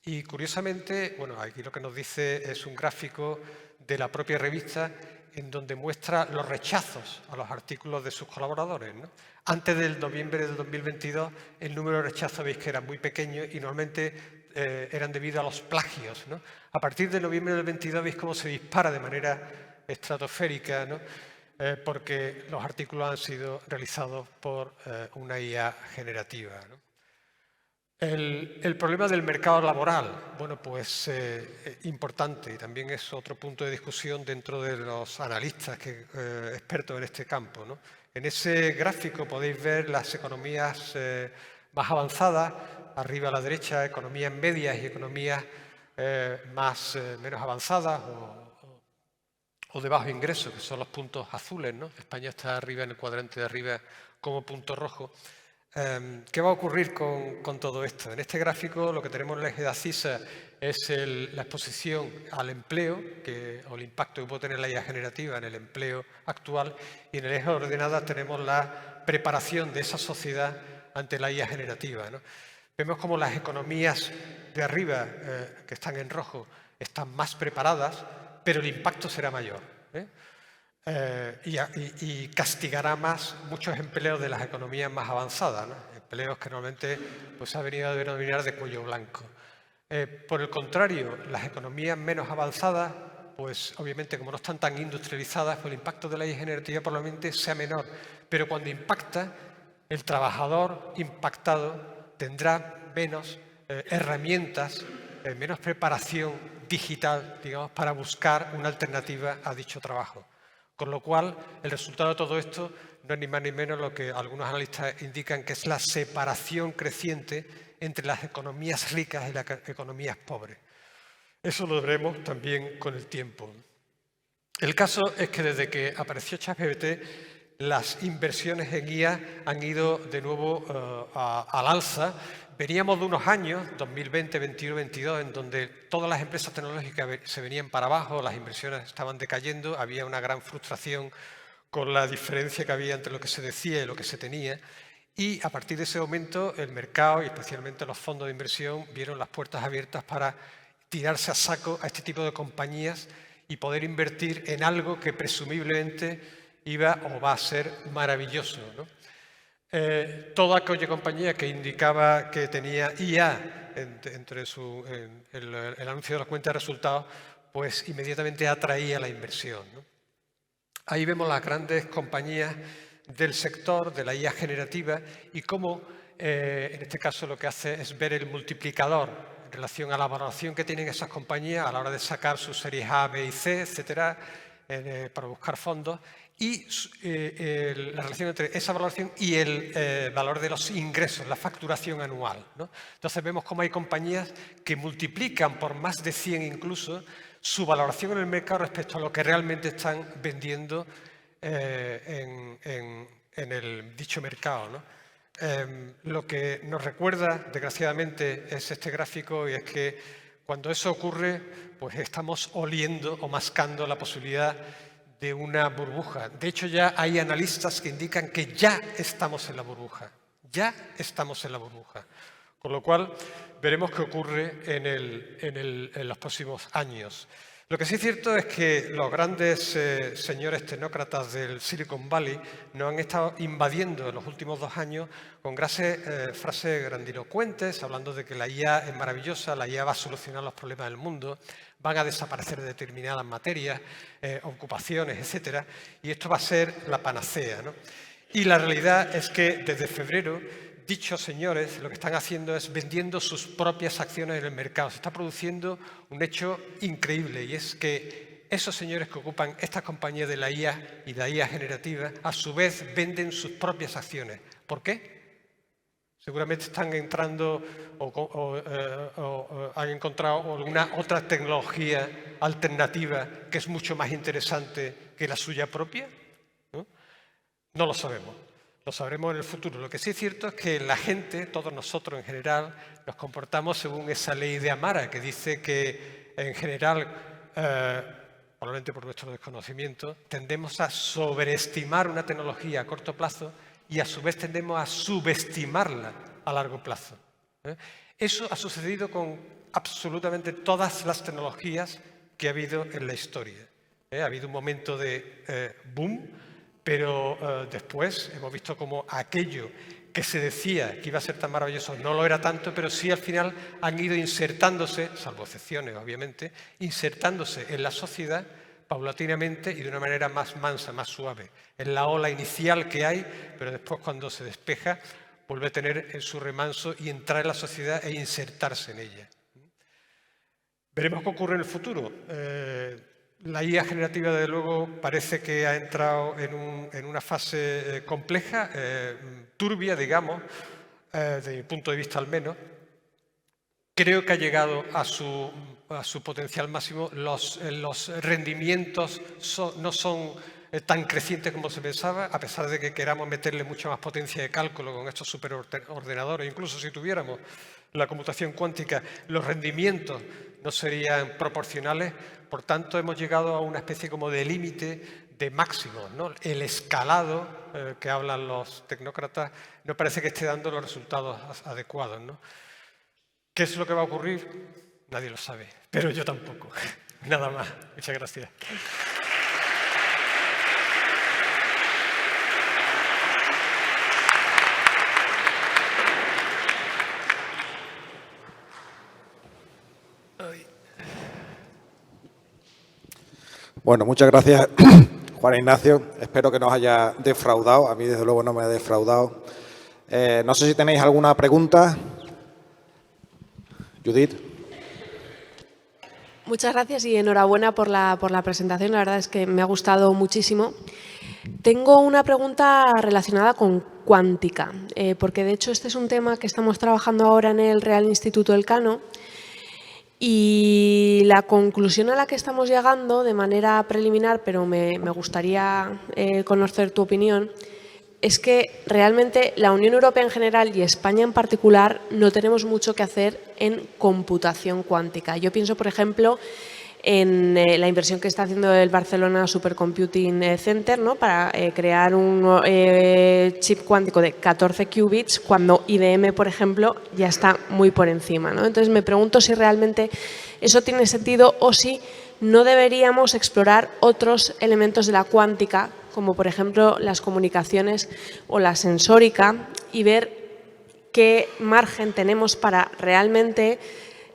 C: Y curiosamente, bueno, aquí lo que nos dice es un gráfico de la propia revista en donde muestra los rechazos a los artículos de sus colaboradores, ¿no? Antes del noviembre del 2022, el número de rechazos veis que era muy pequeño y normalmente eran debido a los plagios, ¿no? A partir de noviembre del 22 veis cómo se dispara de manera estratosférica, ¿no? Porque los artículos han sido realizados por una IA generativa, ¿no? El problema del mercado laboral, bueno, pues importante, y también es otro punto de discusión dentro de los analistas expertos en este campo, ¿no? En ese gráfico podéis ver las economías más avanzadas, arriba a la derecha, economías medias y economías menos avanzadas o de bajo ingreso, que son los puntos azules, ¿no? España está arriba en el cuadrante de arriba como punto rojo. ¿Qué va a ocurrir con todo esto? En este gráfico lo que tenemos en el eje de abscisa es la exposición al empleo o el impacto que puede tener la IA generativa en el empleo actual, y en el eje de ordenadas tenemos la preparación de esa sociedad ante la IA generativa, ¿no? Vemos como las economías de arriba, que están en rojo, están más preparadas, pero el impacto será mayor, ¿eh? Y castigará más muchos empleos de las economías más avanzadas, ¿no? Empleos que normalmente pues, se ha venido a denominar de cuello blanco. Por el contrario, las economías menos avanzadas, pues obviamente como no están tan industrializadas, pues el impacto de la IA generativa probablemente sea menor. Pero cuando impacta, el trabajador impactado tendrá menos herramientas, menos preparación digital, digamos, para buscar una alternativa a dicho trabajo. Con lo cual, el resultado de todo esto no es ni más ni menos lo que algunos analistas indican, que es la separación creciente entre las economías ricas y las economías pobres. Eso lo veremos también con el tiempo. El caso es que desde que apareció ChatGPT, las inversiones en IA han ido de nuevo al alza. Veníamos de unos años, 2020, 2021, 2022, en donde todas las empresas tecnológicas se venían para abajo, las inversiones estaban decayendo, había una gran frustración con la diferencia que había entre lo que se decía y lo que se tenía. Y a partir de ese momento, el mercado y especialmente los fondos de inversión vieron las puertas abiertas para tirarse a saco a este tipo de compañías y poder invertir en algo que presumiblemente iba o va a ser maravilloso, ¿no? Toda aquella compañía que indicaba que tenía IA entre el anuncio de la cuenta de resultados, pues inmediatamente atraía la inversión, ¿no? Ahí vemos las grandes compañías del sector de la IA generativa y cómo, en este caso, lo que hace es ver el multiplicador en relación a la valoración que tienen esas compañías a la hora de sacar sus series A, B y C, etcétera, para buscar fondos, y la relación entre esa valoración y el valor de los ingresos, la facturación anual, ¿no? Entonces vemos cómo hay compañías que multiplican por más de 100 incluso su valoración en el mercado respecto a lo que realmente están vendiendo en el dicho mercado, ¿no? Lo que nos recuerda, desgraciadamente, es este gráfico, y es que Cuando eso ocurre, pues estamos oliendo o mascando la posibilidad de una burbuja. De hecho, ya hay analistas que indican que ya estamos en la burbuja. Ya estamos en la burbuja. Con lo cual, veremos qué ocurre en los próximos años. Lo que sí es cierto es que los grandes señores tecnócratas del Silicon Valley nos han estado invadiendo en los últimos 2 años con frases grandilocuentes, hablando de que la IA es maravillosa, la IA va a solucionar los problemas del mundo, van a desaparecer determinadas materias, ocupaciones, etcétera, y esto va a ser la panacea, ¿no? Y la realidad es que desde febrero dichos señores lo que están haciendo es vendiendo sus propias acciones en el mercado. Se está produciendo un hecho increíble y es que esos señores que ocupan estas compañías de la IA y la IA generativa a su vez venden sus propias acciones. ¿Por qué? Seguramente están entrando o han encontrado alguna otra tecnología alternativa que es mucho más interesante que la suya propia. No lo sabemos. Lo sabremos en el futuro. Lo que sí es cierto es que la gente, todos nosotros en general, nos comportamos según esa ley de Amara, que dice que en general, probablemente por nuestro desconocimiento, tendemos a sobreestimar una tecnología a corto plazo y a su vez tendemos a subestimarla a largo plazo. Eso ha sucedido con absolutamente todas las tecnologías que ha habido en la historia. Ha habido un momento de boom, pero después hemos visto como aquello que se decía que iba a ser tan maravilloso no lo era tanto, pero sí al final han ido insertándose, salvo excepciones obviamente, insertándose en la sociedad paulatinamente y de una manera más mansa, más suave. Es la ola inicial que hay, pero después cuando se despeja vuelve a tener en su remanso y entrar en la sociedad e insertarse en ella. Veremos qué ocurre en el futuro. La IA generativa, desde luego, parece que ha entrado en una fase compleja, turbia, digamos, desde mi punto de vista al menos. Creo que ha llegado a su potencial máximo. Los rendimientos no son tan crecientes como se pensaba, a pesar de que queramos meterle mucha más potencia de cálculo con estos superordenadores. Incluso si tuviéramos la computación cuántica, los rendimientos no serían proporcionales. Por tanto, hemos llegado a una especie como de límite de máximos, ¿no? El escalado que hablan los tecnócratas no parece que esté dando los resultados adecuados, ¿no? ¿Qué es lo que va a ocurrir? Nadie lo sabe, pero yo tampoco. Nada más. Muchas gracias.
A: Bueno, muchas gracias, Juan Ignacio. Espero que nos haya defraudado. A mí, desde luego, no me ha defraudado. No sé si tenéis alguna pregunta. Judith.
D: Muchas gracias y enhorabuena por la presentación. La verdad es que me ha gustado muchísimo. Tengo una pregunta relacionada con cuántica, porque de hecho este es un tema que estamos trabajando ahora en el Real Instituto Elcano. Y la conclusión a la que estamos llegando de manera preliminar, pero me gustaría conocer tu opinión, es que realmente la Unión Europea en general y España en particular no tenemos mucho que hacer en computación cuántica. Yo pienso, por ejemplo, en la inversión que está haciendo el Barcelona Supercomputing Center, ¿no?, para crear un chip cuántico de 14 qubits, cuando IBM, por ejemplo, ya está muy por encima, ¿no? Entonces me pregunto si realmente eso tiene sentido o si no deberíamos explorar otros elementos de la cuántica, como por ejemplo las comunicaciones o la sensórica, y ver qué margen tenemos para realmente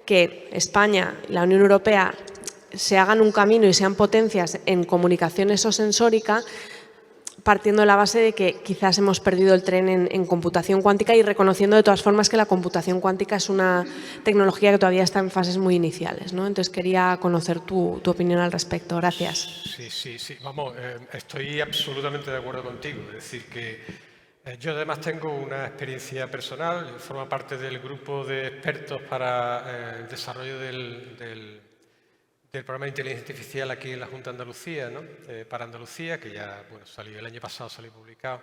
D: que España y la Unión Europea se hagan un camino y sean potencias en comunicaciones o sensórica, partiendo de la base de que quizás hemos perdido el tren en computación cuántica y reconociendo de todas formas que la computación cuántica es una tecnología que todavía está en fases muy iniciales, ¿no? Entonces quería conocer tu opinión al respecto. Gracias.
C: Sí. Vamos, estoy absolutamente de acuerdo contigo. Es decir, que yo además tengo una experiencia personal, formo parte del grupo de expertos para el desarrollo del programa de inteligencia artificial aquí en la Junta de Andalucía, ¿no? Para Andalucía, que ya salió el año pasado, salió publicado.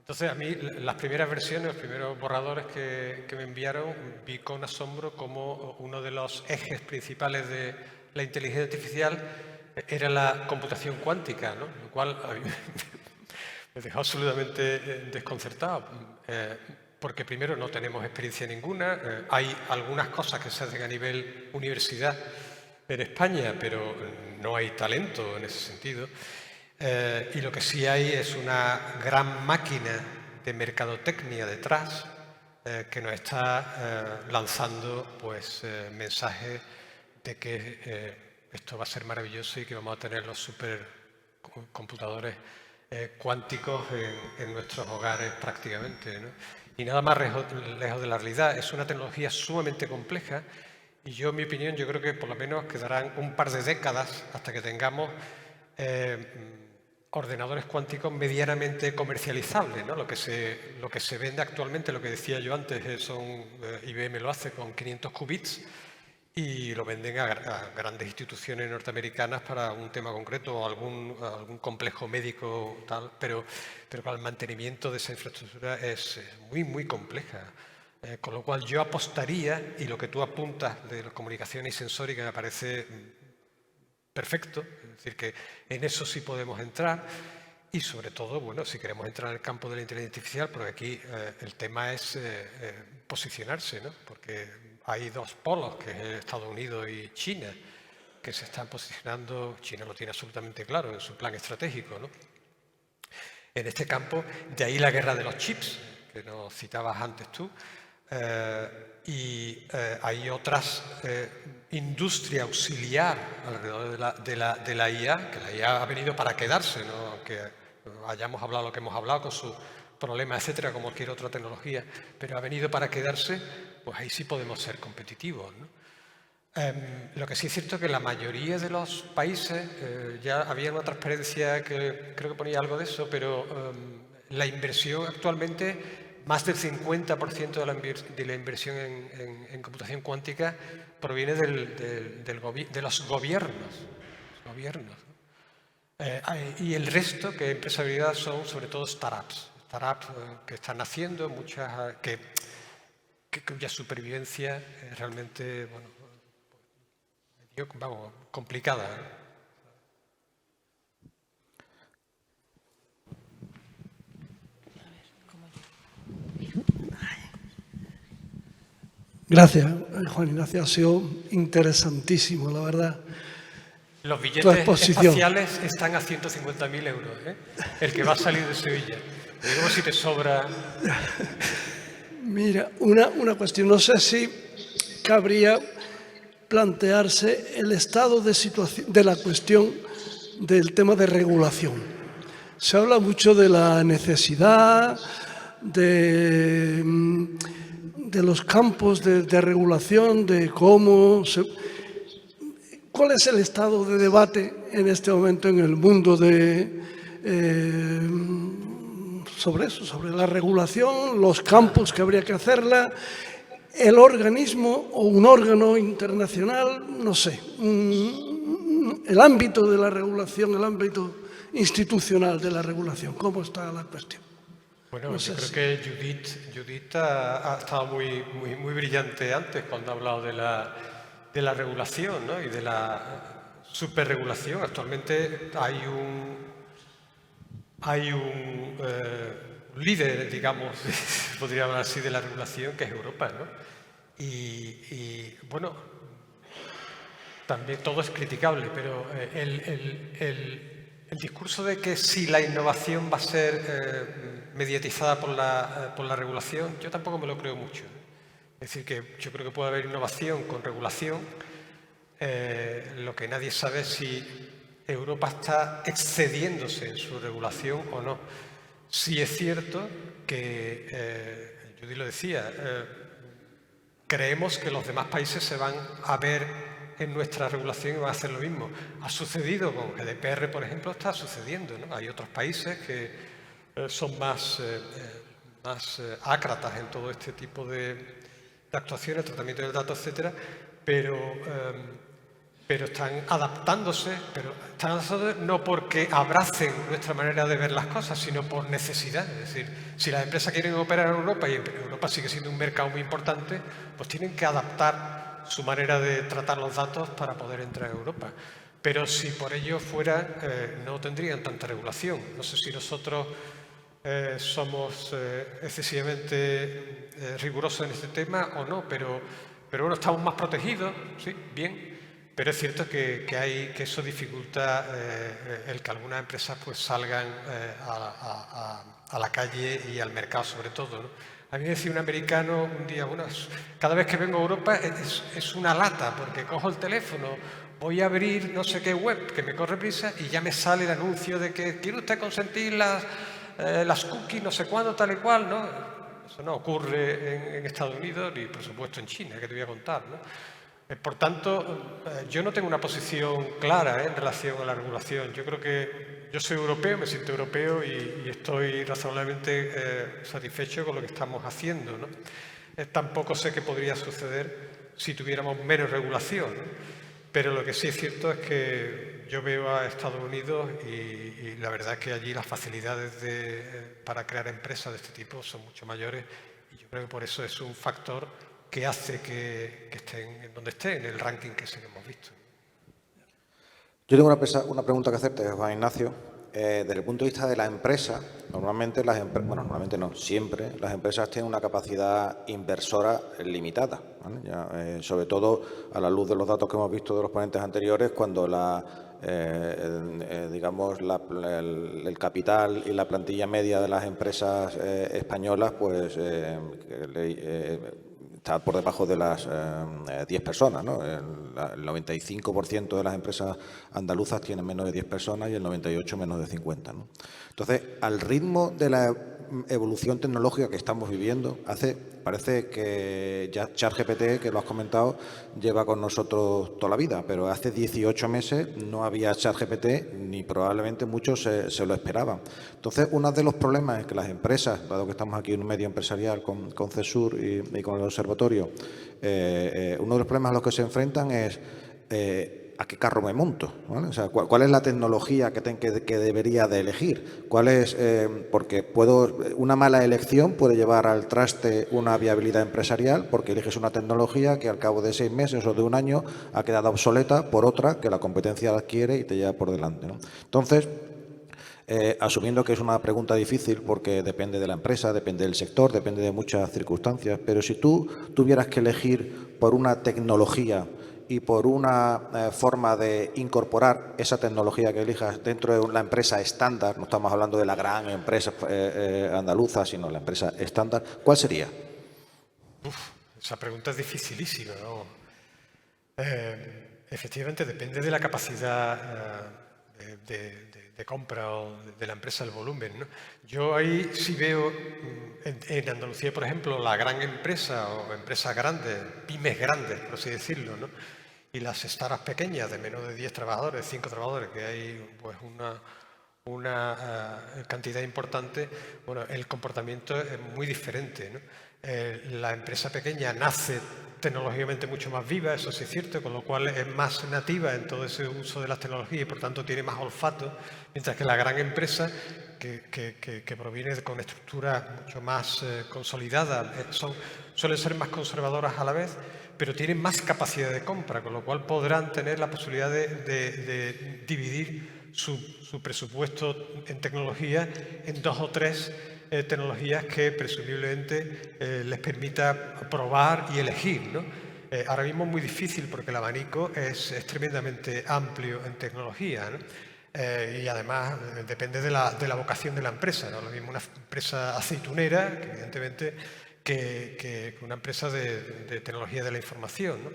C: Entonces, a mí las primeras versiones, los primeros borradores que me enviaron, vi con asombro cómo uno de los ejes principales de la inteligencia artificial era la computación cuántica, ¿no? Lo cual a mí me dejó absolutamente desconcertado, porque primero no tenemos experiencia ninguna, hay algunas cosas que se hacen a nivel universidad en España, pero no hay talento en ese sentido. Y lo que sí hay es una gran máquina de mercadotecnia detrás que nos está lanzando pues, mensajes de que esto va a ser maravilloso y que vamos a tener los supercomputadores cuánticos en nuestros hogares prácticamente, ¿no? Y nada más lejos de la realidad. Es una tecnología sumamente compleja y yo, en mi opinión, yo creo que por lo menos quedarán un par de décadas hasta que tengamos ordenadores cuánticos medianamente comercializables, ¿no? Lo que se vende actualmente, lo que decía yo antes, IBM lo hace con 500 qubits y lo venden a grandes instituciones norteamericanas para un tema concreto o algún complejo médico tal, pero el mantenimiento de esa infraestructura es muy, muy compleja. Con lo cual yo apostaría, y lo que tú apuntas de comunicación y sensórica me parece perfecto, es decir, que en eso sí podemos entrar y sobre todo, bueno, si queremos entrar en el campo de la inteligencia artificial, porque aquí el tema es posicionarse, ¿no? Porque hay dos polos, que es Estados Unidos y China, que se están posicionando. China lo tiene absolutamente claro en su plan estratégico, ¿no? En este campo, de ahí la guerra de los chips, que nos citabas antes tú, y hay otras industria auxiliar alrededor de la IA, que la IA ha venido para quedarse, ¿no? Aunque hayamos hablado lo que hemos hablado con sus problemas, etcétera, como cualquier otra tecnología, pero ha venido para quedarse, pues ahí sí podemos ser competitivos, ¿no? Lo que sí es cierto es que la mayoría de los países, ya había una transparencia que creo que ponía algo de eso, pero la inversión actualmente, más del 50% de la inversión en computación cuántica proviene de los gobiernos. Y el resto, que empresarialidad, son sobre todo startups que están naciendo, muchas cuya supervivencia es realmente, bueno, complicada, ¿no?
E: Gracias, Juan Ignacio. Ha sido interesantísimo, la verdad.
C: Los billetes espaciales están a 150.000 euros, ¿eh? El que va a salir de Sevilla. Digo, si te sobra.
E: Mira, una cuestión. No sé si cabría plantearse el estado de situación de la cuestión del tema de regulación. Se habla mucho de la necesidad de los campos de regulación, de cómo se... ¿Cuál es el estado de debate en este momento en el mundo sobre eso, sobre la regulación, los campos que habría que hacerla, el organismo o un órgano internacional, no sé, el ámbito de la regulación, el ámbito institucional de la regulación? ¿Cómo está la cuestión?
C: Bueno, no sé, yo creo que Judith ha estado muy brillante antes cuando ha hablado de la regulación, ¿no? Y de la superregulación. Actualmente hay un líder, digamos, podría hablar así, de la regulación, que es Europa, ¿no? Y bueno, también todo es criticable, pero el discurso de que si la innovación va a ser mediatizada por la regulación, yo tampoco me lo creo mucho. Es decir, que yo creo que puede haber innovación con regulación. Lo que nadie sabe es si Europa está excediéndose en su regulación o no. Sí es cierto que, Judith lo decía, creemos que los demás países se van a ver en nuestra regulación y van a hacer lo mismo. Ha sucedido con GDPR, por ejemplo, está sucediendo, ¿no? Hay otros países que son más ácratas en todo este tipo de actuaciones, tratamiento del dato, etcétera, pero pero están adaptándose, no porque abracen nuestra manera de ver las cosas, sino por necesidad. Es decir, si las empresas quieren operar en Europa y Europa sigue siendo un mercado muy importante, pues tienen que adaptar su manera de tratar los datos para poder entrar en Europa. Pero si por ello fuera, no tendrían tanta regulación. No sé si nosotros somos excesivamente rigurosos en este tema o no, pero bueno, estamos más protegidos, sí, bien. Pero es cierto que eso dificulta el que algunas empresas pues salgan a la calle y al mercado sobre todo, ¿no? A mí me decía un americano un día, bueno, cada vez que vengo a Europa es una lata, porque cojo el teléfono, voy a abrir no sé qué web que me corre prisa y ya me sale el anuncio de que quiere usted consentir las cookies, no sé cuándo, tal y cual, ¿no? Eso no ocurre en Estados Unidos ni, por supuesto, en China, que te voy a contar, ¿no? Por tanto, yo no tengo una posición clara en relación a la regulación. Yo creo que yo soy europeo, me siento europeo y estoy razonablemente satisfecho con lo que estamos haciendo, ¿no? Tampoco sé qué podría suceder si tuviéramos menos regulación, ¿no? Pero lo que sí es cierto es que yo veo a Estados Unidos y la verdad es que allí las facilidades para crear empresas de este tipo son mucho mayores y yo creo que por eso es un factor que hace que estén donde estén, en el ranking que hemos visto.
A: Yo tengo una pregunta que hacerte, Juan Ignacio. Desde el punto de vista de la empresa, normalmente normalmente no, siempre las empresas tienen una capacidad inversora limitada, ¿vale? Sobre todo a la luz de los datos que hemos visto de los ponentes anteriores, cuando digamos el capital y la plantilla media de las empresas españolas pues está por debajo de las 10 personas, ¿no? El 95% de las empresas andaluzas tienen menos de 10 personas y el 98% menos de 50, ¿no? Entonces, al ritmo de la evolución tecnológica que estamos viviendo, parece que ya ChatGPT, que lo has comentado, lleva con nosotros toda la vida, pero hace 18 meses no había ChatGPT ni probablemente muchos se lo esperaban. Entonces, uno de los problemas es que las empresas, dado que estamos aquí en un medio empresarial con CESUR y con el observatorio, uno de los problemas a los que se enfrentan es ¿a qué carro me monto? ¿Vale? O sea, ¿cuál es la tecnología que debería de elegir? Porque una mala elección puede llevar al traste una viabilidad empresarial porque eliges una tecnología que al cabo de 6 meses o de un año ha quedado obsoleta por otra que la competencia la adquiere y te lleva por delante, ¿no? Entonces, asumiendo que es una pregunta difícil porque depende de la empresa, depende del sector, depende de muchas circunstancias, pero si tú tuvieras que elegir por una tecnología y por una forma de incorporar esa tecnología que elijas dentro de la empresa estándar, no estamos hablando de la gran empresa andaluza, sino la empresa estándar, ¿cuál sería?
C: Esa pregunta es dificilísima, ¿no? Efectivamente, depende de la capacidad de compra o de la empresa, el volumen, ¿no? Yo ahí sí veo en Andalucía, por ejemplo, la gran empresa o empresas grandes, pymes grandes, por así decirlo, ¿no? Y las startups pequeñas de menos de 10 trabajadores, 5 trabajadores, que hay pues una cantidad importante, bueno, el comportamiento es muy diferente, ¿no? La empresa pequeña nace tecnológicamente mucho más viva, eso sí es cierto, con lo cual es más nativa en todo ese uso de las tecnologías y por tanto tiene más olfato, mientras que la gran empresa que proviene con estructuras mucho más consolidadas, suelen ser más conservadoras a la vez, pero tienen más capacidad de compra, con lo cual podrán tener la posibilidad de dividir su presupuesto en tecnología en 2 o 3 tecnologías que presumiblemente les permita probar y elegir, ¿no? Ahora mismo es muy difícil porque el abanico es tremendamente amplio en tecnología, ¿no? Y además depende de la vocación de la empresa, ¿no? Lo mismo una empresa aceitunera, que evidentemente, que una empresa de tecnología de la información, ¿no?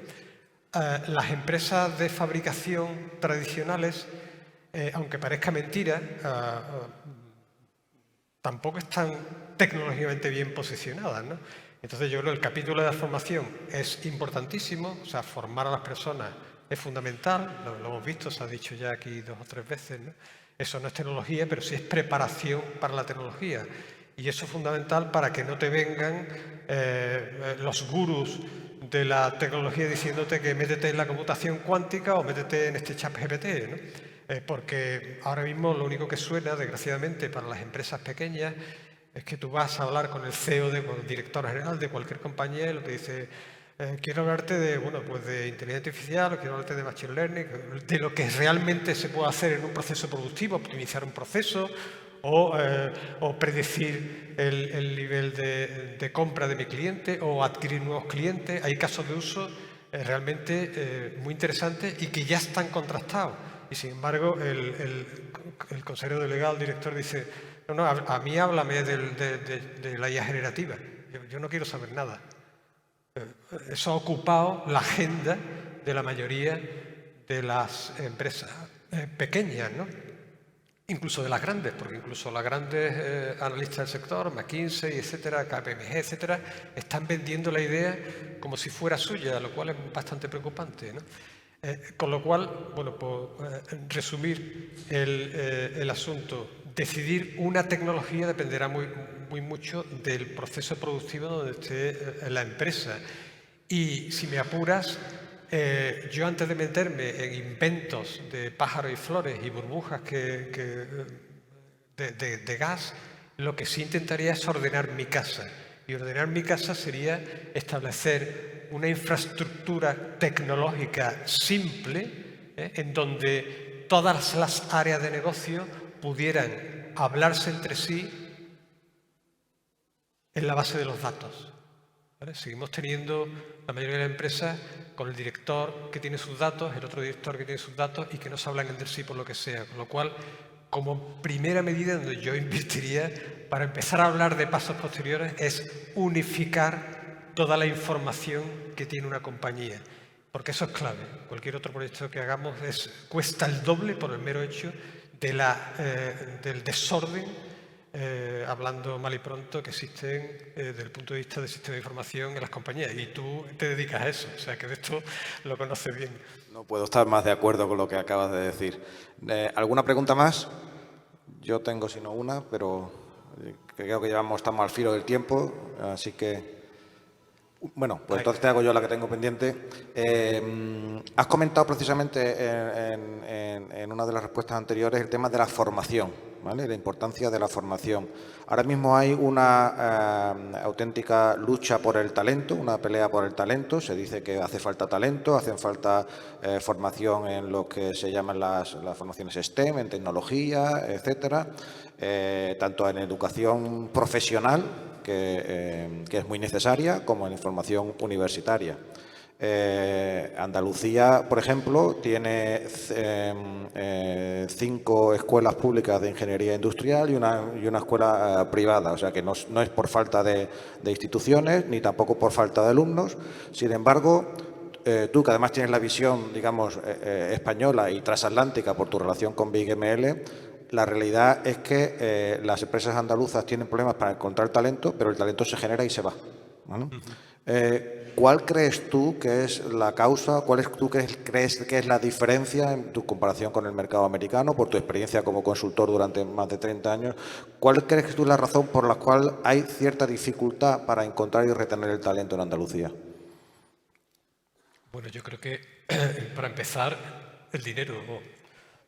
C: Las empresas de fabricación tradicionales, aunque parezca mentira, tampoco están tecnológicamente bien posicionadas, ¿no? Entonces yo creo que el capítulo de la formación es importantísimo, o sea, formar a las personas es fundamental, lo hemos visto, se ha dicho ya aquí 2 o 3 veces, ¿no? Eso no es tecnología, pero sí es preparación para la tecnología. Y eso es fundamental para que no te vengan los gurús de la tecnología diciéndote que métete en la computación cuántica o métete en este ChatGPT, ¿no? Porque ahora mismo lo único que suena, desgraciadamente, para las empresas pequeñas es que tú vas a hablar con el CEO, con el director general de cualquier compañía y lo que dice, quiero hablarte de, bueno, pues de inteligencia artificial, o quiero hablarte de machine learning, de lo que realmente se puede hacer en un proceso productivo, optimizar un proceso o predecir el nivel de compra de mi cliente o adquirir nuevos clientes. Hay casos de uso realmente muy interesantes y que ya están contrastados. Y sin embargo, el consejero delegado, el director, dice, no, a mí háblame de la IA generativa. Yo no quiero saber nada. Eso ha ocupado la agenda de la mayoría de las empresas pequeñas, ¿no? Incluso de las grandes, porque incluso las grandes analistas del sector, McKinsey, etcétera, KPMG, etcétera, están vendiendo la idea como si fuera suya, lo cual es bastante preocupante, ¿no? Con lo cual, bueno, por resumir el asunto, decidir una tecnología dependerá muy mucho del proceso productivo donde esté la empresa. Y si me apuras, yo antes de meterme en inventos de pájaros y flores y burbujas de gas, lo que sí intentaría es ordenar mi casa. Y ordenar mi casa sería establecer una infraestructura tecnológica simple, en donde todas las áreas de negocio pudieran hablarse entre sí en la base de los datos. ¿Vale? Seguimos teniendo la mayoría de las empresas con el director que tiene sus datos, el otro director que tiene sus datos y que no se hablan entre sí por lo que sea. Con lo cual, como primera medida donde yo invertiría para empezar a hablar de pasos posteriores es unificar toda la información que tiene una compañía. Porque eso es clave. Cualquier otro proyecto que hagamos cuesta el doble por el mero hecho del desorden, hablando mal y pronto, que existen desde el punto de vista del sistema de información en las compañías. Y tú te dedicas a eso, o sea que de esto lo conoces bien.
A: No puedo estar más de acuerdo con lo que acabas de decir. ¿Alguna pregunta más? Yo tengo sino una, pero creo que estamos al filo del tiempo, así que... Bueno, pues entonces te hago yo la que tengo pendiente. Has comentado precisamente en una de las respuestas anteriores el tema de la formación, ¿vale? La importancia de la formación. Ahora mismo hay una auténtica lucha por el talento, una pelea por el talento. Se dice que hace falta talento, hacen falta formación en lo que se llaman las formaciones STEM, en tecnología, etcétera, tanto en educación profesional, que es muy necesaria, como en formación universitaria. Andalucía, por ejemplo, tiene 5 escuelas públicas de ingeniería industrial y una escuela privada, o sea que no es por falta de instituciones ni tampoco por falta de alumnos. Sin embargo, tú, que además tienes la visión, digamos, española y transatlántica por tu relación con Big ML, la realidad es que las empresas andaluzas tienen problemas para encontrar talento, pero el talento se genera y se va, ¿vale? ¿Cuál crees tú que es la causa? ¿Cuál crees que es la diferencia en tu comparación con el mercado americano, por tu experiencia como consultor durante más de 30 años? ¿Cuál crees que es la razón por la cual hay cierta dificultad para encontrar y retener el talento en Andalucía?
C: Bueno, yo creo que para empezar, el dinero.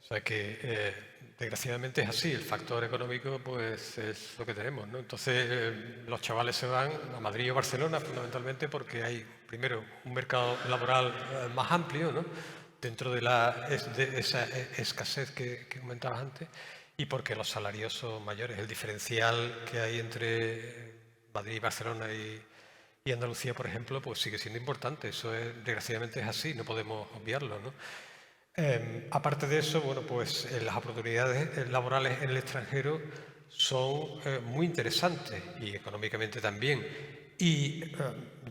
C: O sea que desgraciadamente es así, el factor económico pues es lo que tenemos, ¿no? Entonces los chavales se van a Madrid o Barcelona fundamentalmente porque hay primero un mercado laboral más amplio, ¿no? Dentro de esa escasez que comentabas antes, y porque los salarios son mayores. El diferencial que hay entre Madrid, Barcelona y Andalucía, por ejemplo, pues sigue siendo importante. Eso desgraciadamente es así, no podemos obviarlo, ¿no? Aparte de eso, bueno, pues las oportunidades laborales en el extranjero son muy interesantes y económicamente también. Y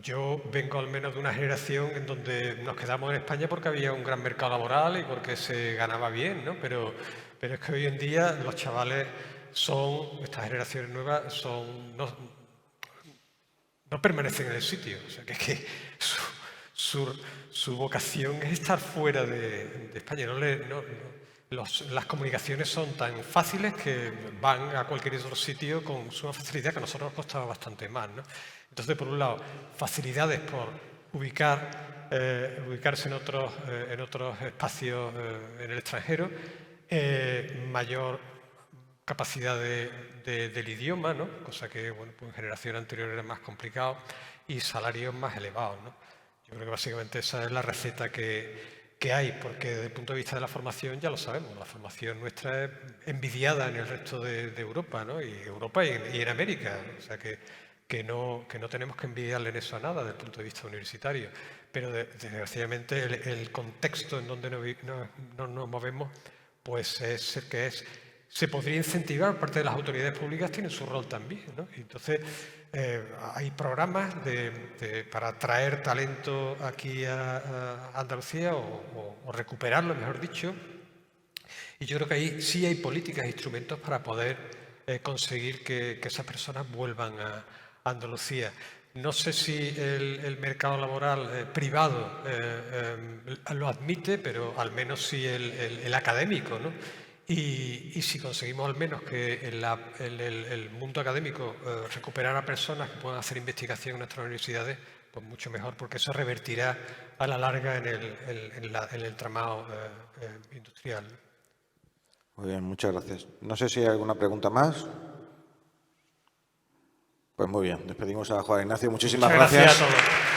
C: yo vengo al menos de una generación en donde nos quedamos en España porque había un gran mercado laboral y porque se ganaba bien, ¿no? Pero es que hoy en día los chavales estas generaciones nuevas no permanecen en el sitio. O sea, que es que su vocación es estar fuera de España. Las comunicaciones son tan fáciles que van a cualquier otro sitio con suma facilidad, que a nosotros nos costaba bastante más, ¿no? Entonces, por un lado, facilidades por ubicarse en otros espacios en el extranjero, mayor capacidad del idioma, ¿no? Cosa que bueno, pues en generaciones anteriores era más complicado, y salarios más elevados, ¿no? Yo creo que básicamente esa es la receta que hay, porque desde el punto de vista de la formación ya lo sabemos, la formación nuestra es envidiada en el resto de Europa, ¿no? Y en América, o sea que no tenemos que envidiarle en eso a nada desde el punto de vista universitario, pero desgraciadamente el contexto en donde nos movemos pues es el que es. Se podría incentivar, parte de las autoridades públicas tienen su rol también, ¿no? Y entonces hay programas para atraer talento aquí a Andalucía o recuperarlo, mejor dicho. Y yo creo que ahí sí hay políticas e instrumentos para poder conseguir que esas personas vuelvan a Andalucía. No sé si el mercado laboral privado lo admite, pero al menos sí el académico, ¿no? Y si conseguimos al menos que el mundo académico recuperara personas que puedan hacer investigación en nuestras universidades, pues mucho mejor, porque eso revertirá a la larga en el entramado industrial.
F: Muy bien, muchas gracias. No sé si hay alguna pregunta más. Pues muy bien, despedimos a Juan Ignacio. Muchísimas gracias.
C: Gracias a todos.